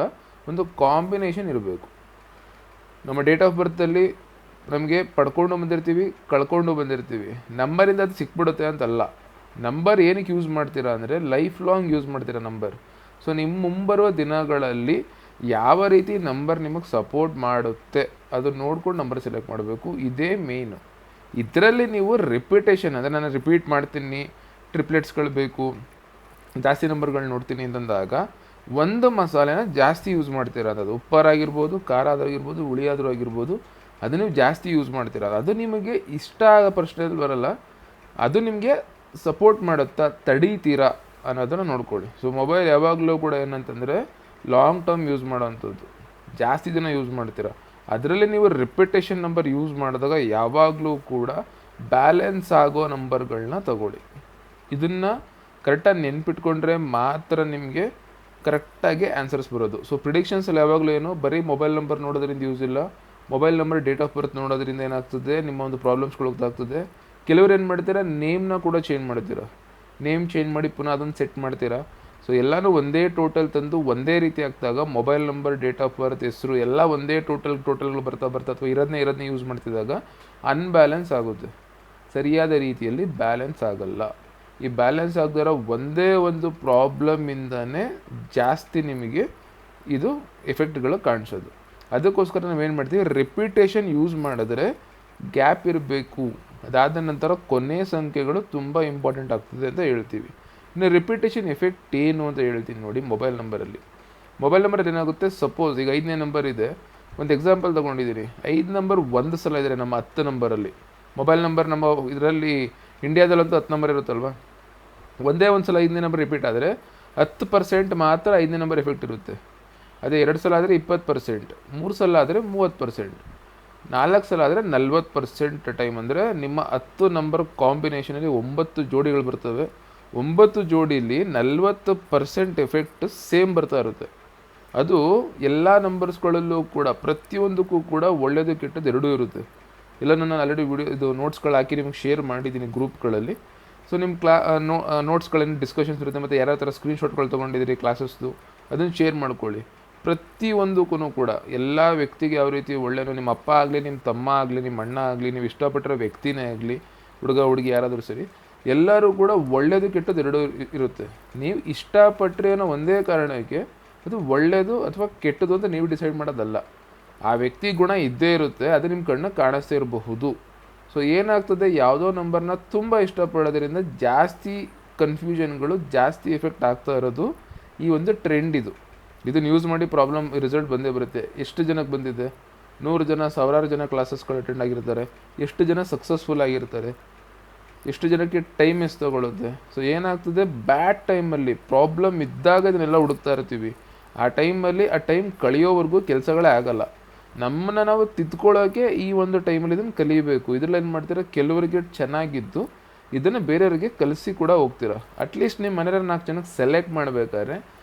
ಒಂದು ಕಾಂಬಿನೇಷನ್ ಇರಬೇಕು. ನಮ್ಮ ಡೇಟ್ ಆಫ್ ಬರ್ತಲ್ಲಿ ನಮಗೆ ಪಡ್ಕೊಂಡು ಬಂದಿರ್ತೀವಿ, ಕಳ್ಕೊಂಡು ಬಂದಿರ್ತೀವಿ. ನಂಬರಿಂದ ಅದು ಸಿಕ್ಬಿಡುತ್ತೆ ಅಂತಲ್ಲ. ನಂಬರ್ ಏನಕ್ಕೆ ಯೂಸ್ ಮಾಡ್ತೀರಾ ಅಂದರೆ ಲೈಫ್ ಲಾಂಗ್ ಯೂಸ್ ಮಾಡ್ತೀರಾ ನಂಬರ್. ಸೊ ನಿಮ್ಮ ಮುಂಬರುವ ದಿನಗಳಲ್ಲಿ ಯಾವ ರೀತಿ ನಂಬರ್ ನಿಮಗೆ ಸಪೋರ್ಟ್ ಮಾಡುತ್ತೆ ಅದು ನೋಡ್ಕೊಂಡು ನಂಬರ್ ಸೆಲೆಕ್ಟ್ ಮಾಡಬೇಕು. ಇದೇ ಮೇಯ್ನು. ಇದರಲ್ಲಿ ನೀವು ರಿಪಿಟೇಷನ್, ಅಂದರೆ ನಾನು ರಿಪೀಟ್ ಮಾಡ್ತೀನಿ, ಟ್ರಿಪ್ಲೆಟ್ಸ್ಗಳು ಬೇಕು, ಜಾಸ್ತಿ ನಂಬರ್ಗಳು ನೋಡ್ತೀನಿ ಅಂತಂದಾಗ ಒಂದು ಮಸಾಲೆನ ಜಾಸ್ತಿ ಯೂಸ್ ಮಾಡ್ತೀರಾ. ಅದು ಉಪ್ಪಾರಾಗಿರ್ಬೋದು, ಖಾರ ಆದ್ರಾಗಿರ್ಬೋದು, ಹುಳಿಯಾದ್ರೂ ಆಗಿರ್ಬೋದು, ಅದು ನೀವು ಜಾಸ್ತಿ ಯೂಸ್ ಮಾಡ್ತೀರ. ಅದು ನಿಮಗೆ ಇಷ್ಟ ಆಗೋ ಪ್ರಶ್ನೆಯಲ್ಲಿ ಬರಲ್ಲ, ಅದು ನಿಮಗೆ ಸಪೋರ್ಟ್ ಮಾಡುತ್ತಾ, ತಡೀತೀರಾ ಅನ್ನೋದನ್ನು ನೋಡ್ಕೊಳ್ಳಿ. ಸೊ ಮೊಬೈಲ್ ಯಾವಾಗಲೂ ಕೂಡ ಏನಂತಂದರೆ ಲಾಂಗ್ ಟರ್ಮ್ ಯೂಸ್ ಮಾಡೋವಂಥದ್ದು. ಜಾಸ್ತಿ ದಿನ ಯೂಸ್ ಮಾಡ್ತೀರಾ, ಅದರಲ್ಲಿ ನೀವು ರಿಪಿಟೇಷನ್ ನಂಬರ್ ಯೂಸ್ ಮಾಡಿದಾಗ ಯಾವಾಗಲೂ ಕೂಡ ಬ್ಯಾಲೆನ್ಸ್ ಆಗೋ ನಂಬರ್ಗಳನ್ನ ತಗೊಳ್ಳಿ. ಇದನ್ನು ಕರೆಕ್ಟಾಗಿ ನೆನ್ಪಿಟ್ಕೊಂಡ್ರೆ ಮಾತ್ರ ನಿಮಗೆ ಕರೆಕ್ಟಾಗಿ ಆನ್ಸರ್ಸ್ ಬರೋದು. ಸೊ ಪ್ರಿಡಿಕ್ಷನ್ಸಲ್ಲಿ ಯಾವಾಗಲೂ ಏನು, ಬರೀ ಮೊಬೈಲ್ ನಂಬರ್ ನೋಡೋದ್ರಿಂದ ಯೂಸ್ ಇಲ್ಲ. ಮೊಬೈಲ್ ನಂಬರ್, ಡೇಟ್ ಆಫ್ ಬರ್ತ್ ನೋಡೋದ್ರಿಂದ ಏನಾಗ್ತದೆ, ನಿಮ್ಮ ಒಂದು ಪ್ರಾಬ್ಲಮ್ಸ್ಗಳು ಗೊತ್ತಾಗ್ತದೆ. ಕೆಲವರು ಏನು ಮಾಡ್ತೀರಾ, ನೇಮ್ನ ಕೂಡ ಚೇಂಜ್ ಮಾಡ್ತೀರಾ. ನೇಮ್ ಚೇಂಜ್ ಮಾಡಿ ಪುನಃ ಅದನ್ನು ಸೆಟ್ ಮಾಡ್ತೀರಾ. ಸೊ ಎಲ್ಲನೂ ಒಂದೇ ಟೋಟಲ್ ತಂದು ಒಂದೇ ರೀತಿ ಆಗ್ತಾಗ mobile number, date of birth, ಹೆಸರು ಎಲ್ಲ ಒಂದೇ ಟೋಟಲ್ಗಳು ಬರ್ತಾ ಅಥವಾ ಇರೋದನ್ನೇ ಯೂಸ್ ಮಾಡ್ತಿದ್ದಾಗ ಅನ್ಬ್ಯಾಲೆನ್ಸ್ ಆಗುತ್ತೆ. ಸರಿಯಾದ ರೀತಿಯಲ್ಲಿ ಬ್ಯಾಲೆನ್ಸ್ ಆಗಲ್ಲ. ಈ ಬ್ಯಾಲೆನ್ಸ್ ಆಗದಿರೋ ಒಂದೇ ಒಂದು ಪ್ರಾಬ್ಲಮಿಂದನೇ ಜಾಸ್ತಿ ನಿಮಗೆ ಇದು ಎಫೆಕ್ಟ್ಗಳು ಕಾಣಿಸೋದು. ಅದಕ್ಕೋಸ್ಕರ ನಾವೇನು ಮಾಡ್ತೀವಿ, ರಿಪಿಟೇಷನ್ ಯೂಸ್ ಮಾಡಿದ್ರೆ ಗ್ಯಾಪ್ ಇರಬೇಕು. ಅದಾದ ನಂತರ ಕೊನೆ ಸಂಖ್ಯೆಗಳು ತುಂಬ ಇಂಪಾರ್ಟೆಂಟ್ ಆಗ್ತದೆ ಅಂತ ಹೇಳ್ತೀವಿ. ಇನ್ನು ರಿಪಿಟೇಷನ್ ಎಫೆಕ್ಟ್ ಏನು ಅಂತ ಹೇಳ್ತೀನಿ ನೋಡಿ. ಮೊಬೈಲ್ ನಂಬರಲ್ಲಿ ಏನಾಗುತ್ತೆ, ಸಪೋಸ್ ಈಗ 5ನೇ ನಂಬರ್ ಇದೆ, ಒಂದು ಎಕ್ಸಾಂಪಲ್ ತೊಗೊಂಡಿದ್ದೀನಿ. 5 ನಂಬರ್ ಒಂದು ಸಲ ಇದ್ದರೆ ನಮ್ಮ 10 ನಂಬರಲ್ಲಿ, ಮೊಬೈಲ್ ನಂಬರ್ ನಮ್ಮ ಇದರಲ್ಲಿ ಇಂಡಿಯಾದಲ್ಲಂತೂ 10 ನಂಬರ್ ಇರುತ್ತಲ್ವ, ಒಂದೇ ಒಂದು ಸಲ 5ನೇ ನಂಬರ್ ರಿಪೀಟ್ ಆದರೆ 10% ಮಾತ್ರ 5ನೇ ನಂಬರ್ ಎಫೆಕ್ಟ್ ಇರುತ್ತೆ. ಅದೇ 2 ಸಲ ಆದರೆ 20%, 3 ಸಲ ಆದರೆ 30%, 4 ಸಲ ಆದರೆ 40% ಟೈಮ್. ಅಂದರೆ ನಿಮ್ಮ 10 ನಂಬರ್ ಕಾಂಬಿನೇಷನಲ್ಲಿ 9 ಜೋಡಿಗಳು ಬರ್ತವೆ. 9 ಜೋಡಿಲಿ 40% ಎಫೆಕ್ಟ್ ಸೇಮ್ ಬರ್ತಾ ಇರುತ್ತೆ. ಅದು ಎಲ್ಲ ನಂಬರ್ಸ್ಗಳಲ್ಲೂ ಕೂಡ ಪ್ರತಿಯೊಂದಕ್ಕೂ ಕೂಡ ಒಳ್ಳೆಯದು ಕೆಟ್ಟದ್ದು ಎರಡೂ ಇರುತ್ತೆ. ಇಲ್ಲ, ನಾನು ಆಲ್ರೆಡಿ ಇದು ನೋಟ್ಸ್ಗಳು ಹಾಕಿ ನಿಮ್ಗೆ ಶೇರ್ ಮಾಡಿದ್ದೀನಿ ಗ್ರೂಪ್ಗಳಲ್ಲಿ. ಸೊ ನಿಮ್ಮ ನೋಟ್ಸ್ಗಳನ್ನು ಡಿಸ್ಕಷನ್ಸ್ ಇರುತ್ತೆ, ಮತ್ತು ಯಾರ್ಯಾವ ಥರ ಸ್ಕ್ರೀನ್ಶಾಟ್ಗಳು ತೊಗೊಂಡಿದ್ದೀರಿ ಕ್ಲಾಸಸ್ದು ಅದನ್ನು ಶೇರ್ ಮಾಡ್ಕೊಳ್ಳಿ. ಪ್ರತಿಯೊಂದಕ್ಕೂ ಕೂಡ ಎಲ್ಲ ವ್ಯಕ್ತಿಗೆ ಯಾವ ರೀತಿ ಒಳ್ಳೆಯದು, ನಿಮ್ಮ ಅಪ್ಪ ಆಗಲಿ, ನಿಮ್ಮ ತಮ್ಮ ಆಗಲಿ, ನಿಮ್ಮ ಅಣ್ಣ ಆಗಲಿ, ನೀವು ಇಷ್ಟಪಟ್ಟಿರೋ ವ್ಯಕ್ತಿನೇ ಆಗಲಿ, ಹುಡುಗ ಹುಡುಗಿ ಯಾರಾದರೂ ಸರಿ, ಎಲ್ಲರೂ ಕೂಡ ಒಳ್ಳೆಯದು ಕೆಟ್ಟದ್ದು ಎರಡೂ ಇರುತ್ತೆ. ನೀವು ಇಷ್ಟಪಟ್ಟರೆ ಅನ್ನೋ ಒಂದೇ ಕಾರಣಕ್ಕೆ ಅದು ಒಳ್ಳೆಯದು ಅಥವಾ ಕೆಟ್ಟದ್ದು ಅಂತ ನೀವು ಡಿಸೈಡ್ ಮಾಡೋದಲ್ಲ. ಆ ವ್ಯಕ್ತಿ ಗುಣ ಇದ್ದೇ ಇರುತ್ತೆ, ಅದು ನಿಮ್ಮ ಕಣ್ಣು ಕಾಣಿಸ್ತೇ ಇರಬಹುದು. ಸೊ ಏನಾಗ್ತದೆ, ಯಾವುದೋ ನಂಬರ್ನ ತುಂಬ ಇಷ್ಟಪಡೋದ್ರಿಂದ ಜಾಸ್ತಿ ಕನ್ಫ್ಯೂಷನ್ಗಳು, ಜಾಸ್ತಿ ಎಫೆಕ್ಟ್ ಆಗ್ತಾ ಇರೋದು ಈ ಒಂದು ಟ್ರೆಂಡ್. ಇದನ್ನು ಯೂಸ್ ಮಾಡಿ ಪ್ರಾಬ್ಲಮ್ ರಿಸಲ್ಟ್ ಬಂದೇ ಬರುತ್ತೆ. ಎಷ್ಟು ಜನಕ್ಕೆ ಬಂದಿದೆ? 100 ಜನ, 1000 ಜನ ಕ್ಲಾಸಸ್ಗಳು ಅಟೆಂಡ್ ಆಗಿರ್ತಾರೆ. ಎಷ್ಟು ಜನ ಸಕ್ಸಸ್ಫುಲ್ ಆಗಿರ್ತಾರೆ? ಎಷ್ಟು ಜನಕ್ಕೆ ಟೈಮ್ ಎಷ್ಟು ತಗೊಳುತ್ತೆ? ಸೊ ಏನಾಗ್ತದೆ, ಬ್ಯಾಡ್ ಟೈಮಲ್ಲಿ ಪ್ರಾಬ್ಲಮ್ ಇದ್ದಾಗ ಇದನ್ನೆಲ್ಲ ಹುಡುಕ್ತಾ ಇರ್ತೀವಿ. ಆ ಟೈಮ್ ಕಳೆಯೋವರೆಗೂ ಕೆಲಸಗಳೇ ಆಗಲ್ಲ. ನಮ್ಮನ್ನು ನಾವು ತಿದ್ಕೊಳ್ಳೋಕೆ ಈ ಒಂದು ಟೈಮಲ್ಲಿ ಇದನ್ನು ಕಲಿಯಬೇಕು. ಇದರಲ್ಲಿ ಏನು ಮಾಡ್ತೀರಾ, ಕೆಲವರಿಗೆ ಚೆನ್ನಾಗಿದ್ದು ಇದನ್ನು ಬೇರೆಯವರಿಗೆ ಕಲಿಸಿ ಕೂಡ ಹೋಗ್ತೀರಾ. ಅಟ್ಲೀಸ್ಟ್ ನಿಮ್ಮ ಮನೆಯವ್ರು 4 ಜನಕ್ಕೆ ಸೆಲೆಕ್ಟ್ ಮಾಡಬೇಕಾದ್ರೆ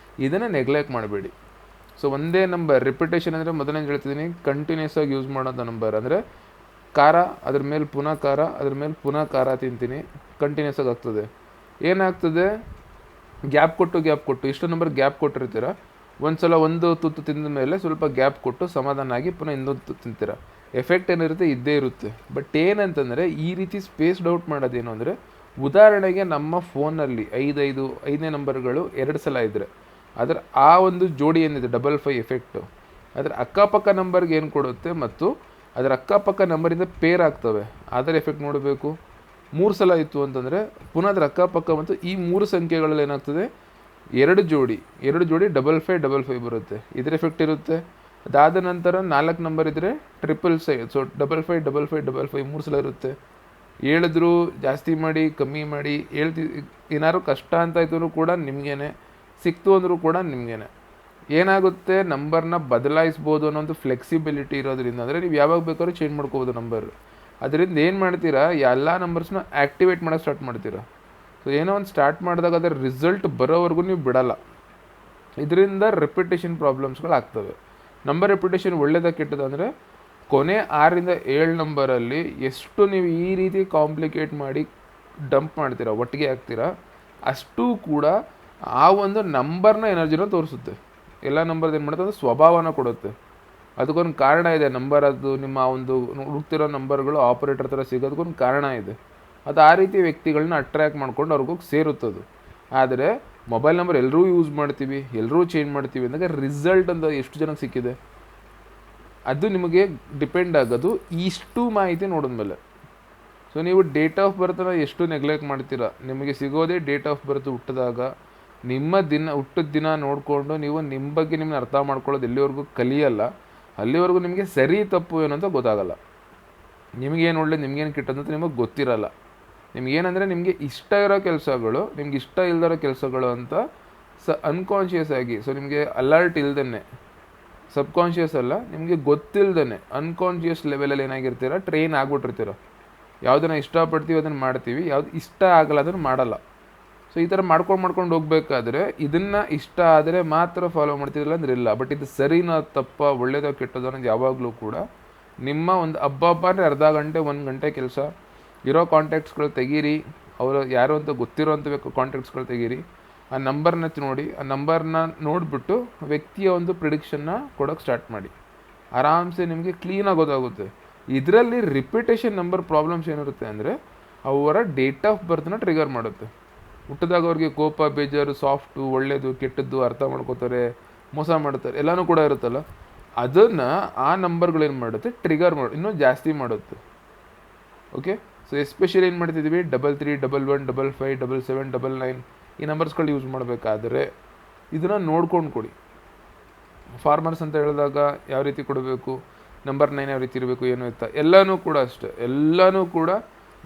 ಇದನ್ನು ನೆಗ್ಲೆಕ್ಟ್ ಮಾಡಬೇಡಿ. ಸೊ ಒಂದೇ ನಂಬರ್ ರಿಪಿಟೇಷನ್ ಅಂದರೆ ಮೊದಲನೇ ಹೇಳ್ತಿದ್ದೀನಿ, ಕಂಟಿನ್ಯೂಸ್ ಆಗಿ ಯೂಸ್ ಮಾಡೋಂಥ ನಂಬರ್. ಅಂದರೆ ಖಾರ, ಅದ್ರ ಮೇಲೆ ಪುನಃ ಖಾರ, ಅದ್ರ ಮೇಲೆ ಪುನಃ ಖಾರ ತಿಂತೀನಿ, ಕಂಟಿನ್ಯೂಸ್ ಆಗಿ ಆಗ್ತದೆ. ಏನಾಗ್ತದೆ, ಗ್ಯಾಪ್ ಕೊಟ್ಟು ಇಷ್ಟು ನಂಬರ್ ಗ್ಯಾಪ್ ಕೊಟ್ಟಿರ್ತೀರ. ಒಂದು ಸಲ ಒಂದು ತುತ್ತು ತಿಂದ ಮೇಲೆ ಸ್ವಲ್ಪ ಗ್ಯಾಪ್ ಕೊಟ್ಟು ಸಮಾಧಾನ ಆಗಿ ಪುನಃ ಇನ್ನೊಂದು ತುತ್ತು ತಿಂತೀರ. ಎಫೆಕ್ಟ್ ಏನಿರುತ್ತೆ ಇದ್ದೇ ಇರುತ್ತೆ. ಬಟ್ ಏನಂತಂದರೆ ಈ ರೀತಿ ಸ್ಪೇಸ್ಡ್ ಔಟ್ ಮಾಡೋದೇನು ಅಂದರೆ, ಉದಾಹರಣೆಗೆ ನಮ್ಮ ಫೋನಲ್ಲಿ 5ನೇ ನಂಬರ್ಗಳು 2 ಸಲ ಇದ್ದರೆ ಅದರ ಆ ಒಂದು ಜೋಡಿ ಏನಿದೆ 55 ಎಫೆಕ್ಟು, ಅದರ ಅಕ್ಕಪಕ್ಕ ನಂಬರ್ಗೆ ಏನು ಕೊಡುತ್ತೆ ಮತ್ತು ಅದರ ಅಕ್ಕಪಕ್ಕ ನಂಬರಿಂದ ಪೇರ್ ಆಗ್ತವೆ, ಅದರ ಎಫೆಕ್ಟ್ ನೋಡಬೇಕು. 3 ಸಲ ಇತ್ತು ಅಂತಂದರೆ ಪುನಃ ಅದರ ಅಕ್ಕಪಕ್ಕ ಮತ್ತು ಈ 3 ಸಂಖ್ಯೆಗಳಲ್ಲಿ ಏನಾಗ್ತದೆ, 2 ಜೋಡಿ 55 ಬರುತ್ತೆ, ಇದರ ಎಫೆಕ್ಟ್ ಇರುತ್ತೆ. ಅದಾದ ನಂತರ 4 ನಂಬರ್ ಇದ್ದರೆ 555, ಸೊ 55 3 ಸಲ ಇರುತ್ತೆ. ಹೇಳಿದ್ರು ಜಾಸ್ತಿ ಮಾಡಿ ಕಮ್ಮಿ ಮಾಡಿ ಏನಾದ್ರು ಕಷ್ಟ ಅಂತ ಆಯ್ತು ಕೂಡ ನಿಮಗೇನೆ, ಸಿಕ್ತು ಅಂದರೂ ಕೂಡ ನಿಮಗೇನೆ. ಏನಾಗುತ್ತೆ, ನಂಬರ್ನ ಬದಲಾಯಿಸ್ಬೋದು ಅನ್ನೋ ಒಂದು ಫ್ಲೆಕ್ಸಿಬಿಲಿಟಿ ಇರೋದ್ರಿಂದ, ಅಂದರೆ ನೀವು ಯಾವಾಗ ಬೇಕಾದ್ರೂ ಚೇಂಜ್ ಮಾಡ್ಕೋಬೋದು ನಂಬರ್. ಅದರಿಂದ ಏನು ಮಾಡ್ತೀರಾ, ಎಲ್ಲ ನಂಬರ್ಸ್ನ ಆ್ಯಕ್ಟಿವೇಟ್ ಮಾಡೋಕ್ಕೆ ಸ್ಟಾರ್ಟ್ ಮಾಡ್ತೀರಾ. ಸೊ ಏನೋ ಒಂದು ಸ್ಟಾರ್ಟ್ ಮಾಡಿದಾಗ ಅದರ ರಿಸಲ್ಟ್ ಬರೋವರೆಗೂ ನೀವು ಬಿಡಲ್ಲ. ಇದರಿಂದ ರಿಪಿಟೇಷನ್ ಪ್ರಾಬ್ಲಮ್ಸ್ಗಳು ಆಗ್ತವೆ. ನಂಬರ್ ರಿಪಿಟೇಷನ್ ಒಳ್ಳೆಯದ ಕೆಟ್ಟದ ಅಂದರೆ, ಕೊನೆ 6ರಿಂದ 7 ನಂಬರಲ್ಲಿ ಎಷ್ಟು ನೀವು ಈ ರೀತಿ ಕಾಂಪ್ಲಿಕೇಟ್ ಮಾಡಿ ಡಂಪ್ ಮಾಡ್ತೀರಾ, ಒಟ್ಟಿಗೆ ಹಾಕ್ತೀರಾ, ಅಷ್ಟೂ ಕೂಡ ಆ ಒಂದು ನಂಬರ್ನ ಎನರ್ಜಿನ ತೋರಿಸುತ್ತೆ. ಎಲ್ಲ ನಂಬರ್ದು ಏನು ಮಾಡುತ್ತೆ, ಅದು ಸ್ವಭಾವನ ಕೊಡುತ್ತೆ. ಅದಕ್ಕೊಂದು ಕಾರಣ ಇದೆ. ನಂಬರ್ ಅದು ನಿಮ್ಮ ಒಂದು ಹುಡುಕ್ತಿರೋ ನಂಬರ್ಗಳು ಆಪರೇಟರ್ ಥರ ಸಿಗೋದಕ್ಕೊಂದು ಕಾರಣ ಇದೆ. ಅದು ಆ ರೀತಿ ವ್ಯಕ್ತಿಗಳನ್ನ ಅಟ್ರ್ಯಾಕ್ಟ್ ಮಾಡ್ಕೊಂಡು ಅವ್ರಿಗೋಗಿ ಸೇರುತ್ತದು. ಆದರೆ ಮೊಬೈಲ್ ನಂಬರ್ ಎಲ್ಲರೂ ಯೂಸ್ ಮಾಡ್ತೀವಿ, ಎಲ್ಲರೂ ಚೇಂಜ್ ಮಾಡ್ತೀವಿ ಅಂದಾಗ ರಿಸಲ್ಟ್ ಅಂತ ಎಷ್ಟು ಜನಕ್ಕೆ ಸಿಕ್ಕಿದೆ, ಅದು ನಿಮಗೆ ಡಿಪೆಂಡ್ ಆಗೋದು ಇಷ್ಟು ಮಾಹಿತಿ ನೋಡಿದ್ಮೇಲೆ. ಸೊ ನೀವು ಡೇಟ್ ಆಫ್ ಬರ್ತನ್ನ ಎಷ್ಟು ನೆಗ್ಲೆಕ್ಟ್ ಮಾಡ್ತೀರಾ, ನಿಮಗೆ ಸಿಗೋದೇ ಡೇಟ್ ಆಫ್ ಬರ್ತ್ ಹುಟ್ಟಿದಾಗ ನಿಮ್ಮ ಹುಟ್ಟಿದ ದಿನ ನೋಡಿಕೊಂಡು ನೀವು ನಿಮ್ಮ ಬಗ್ಗೆ ನಿಮ್ಮನ್ನ ಅರ್ಥ ಮಾಡ್ಕೊಳ್ಳೋದು ಎಲ್ಲಿವರೆಗೂ ಕಲಿಯಲ್ಲ, ಅಲ್ಲಿವರೆಗೂ ನಿಮಗೆ ಸರಿ ತಪ್ಪು ಏನಂತ ಗೊತ್ತಾಗಲ್ಲ. ನಿಮಗೇನು ಒಳ್ಳೆ ನಿಮಗೇನು ಕೆಟ್ಟದಂತ ನಿಮಗೆ ಗೊತ್ತಿರಲ್ಲ. ನಿಮಗೇನಂದರೆ ನಿಮಗೆ ಇಷ್ಟ ಇರೋ ಕೆಲಸಗಳು, ನಿಮ್ಗೆ ಇಷ್ಟ ಇಲ್ದಿರೋ ಕೆಲಸಗಳು ಅಂತ ಅನ್ಕಾನ್ಷಿಯಸ್ ಆಗಿ, ಸೊ ನಿಮಗೆ ಅಲರ್ಟ್ ಇಲ್ದೇ ಸಬ್ಕಾನ್ಷಿಯಸ್ ಅಲ್ಲ, ನಿಮಗೆ ಗೊತ್ತಿಲ್ಲದೇ ಅನ್ಕಾನ್ಷಿಯಸ್ ಲೆವೆಲಲ್ಲಿ ಏನಾಗಿರ್ತೀರ, ಟ್ರೈನ್ ಆಗ್ಬಿಟ್ಟಿರ್ತೀರ. ಯಾವುದನ್ನು ಇಷ್ಟಪಡ್ತೀವಿ ಅದನ್ನು ಮಾಡ್ತೀವಿ, ಯಾವ್ದು ಇಷ್ಟ ಆಗಲ್ಲ ಅದನ್ನು ಮಾಡಲ್ಲ. ಸೊ ಈ ಥರ ಮಾಡ್ಕೊಂಡು ಹೋಗ್ಬೇಕಾದ್ರೆ ಇದನ್ನು ಇಷ್ಟ ಆದರೆ ಮಾತ್ರ ಫಾಲೋ ಮಾಡ್ತಿದ್ದಿಲ್ಲ ಅಂದ್ರೆ ಇಲ್ಲ. ಬಟ್ ಇದು ಸರಿನೋ ತಪ್ಪ, ಒಳ್ಳೇದೋ ಕೆಟ್ಟದೋ ಅನ್ನೋದು ಯಾವಾಗಲೂ ಕೂಡ ನಿಮ್ಮ ಒಂದು ಹಬ್ಬ ಅಂದರೆ ಅರ್ಧ ಗಂಟೆ 1 ಗಂಟೆ ಕೆಲಸ ಇರೋ ಕಾಂಟ್ಯಾಕ್ಟ್ಸ್ಗಳು ತೆಗೀರಿ, ಅವರು ಯಾರು ಅಂತ ಗೊತ್ತಿರೋಂಥ ಕಾಂಟ್ಯಾಕ್ಟ್ಸ್ಗಳು ತೆಗೀರಿ, ಆ ನಂಬರ್ನ ನೋಡಿ, ಆ ನಂಬರ್ನ ನೋಡಿಬಿಟ್ಟು ವ್ಯಕ್ತಿಯ ಒಂದು ಪ್ರಿಡಿಕ್ಷನ್ನ ಕೊಡೋಕ್ಕೆ ಸ್ಟಾರ್ಟ್ ಮಾಡಿ. ಆರಾಮ್ಸೆ ನಿಮಗೆ ಕ್ಲೀನಾಗಿ ಗೊತ್ತಾಗುತ್ತೆ. ಇದರಲ್ಲಿ ರಿಪಿಟೇಷನ್ ನಂಬರ್ ಪ್ರಾಬ್ಲಮ್ಸ್ ಏನಿರುತ್ತೆ ಅಂದರೆ ಅವರ ಡೇಟ್ ಆಫ್ ಬರ್ತ್ನ ಟ್ರಿಗರ್ ಮಾಡುತ್ತೆ. ಹುಟ್ಟಿದಾಗ ಅವ್ರಿಗೆ ಕೋಪ, ಬೇಜಾರು, ಸಾಫ್ಟು, ಒಳ್ಳೆಯದು, ಕೆಟ್ಟದ್ದು ಅರ್ಥ ಮಾಡ್ಕೋತಾರೆ, ಮೋಸ ಮಾಡ್ತಾರೆ, ಎಲ್ಲನೂ ಕೂಡ ಇರುತ್ತಲ್ಲ, ಅದನ್ನು ಆ ನಂಬರ್ಗಳೇನು ಮಾಡುತ್ತೆ, ಟ್ರಿಗರ್ ಇನ್ನೂ ಜಾಸ್ತಿ ಮಾಡುತ್ತೆ. ಓಕೆ, ಸೊ ಎಸ್ಪೆಷಲಿ ಏನು ಮಾಡ್ತಿದ್ದೀವಿ, 33, 11, 55, 77, 99 ಈ ನಂಬರ್ಸ್ಗಳು ಯೂಸ್ ಮಾಡಬೇಕಾದ್ರೆ ಇದನ್ನು ನೋಡ್ಕೊಂಡು ಕೊಡಿ. ಫಾರ್ಮರ್ಸ್ ಅಂತ ಹೇಳಿದಾಗ ಯಾವ ರೀತಿ ಕೊಡಬೇಕು, ನಂಬರ್ 9 ಯಾವ ರೀತಿ ಇರಬೇಕು, ಏನು ಇತ್ತ, ಎಲ್ಲನೂ ಕೂಡ ಅಷ್ಟೇ, ಎಲ್ಲನೂ ಕೂಡ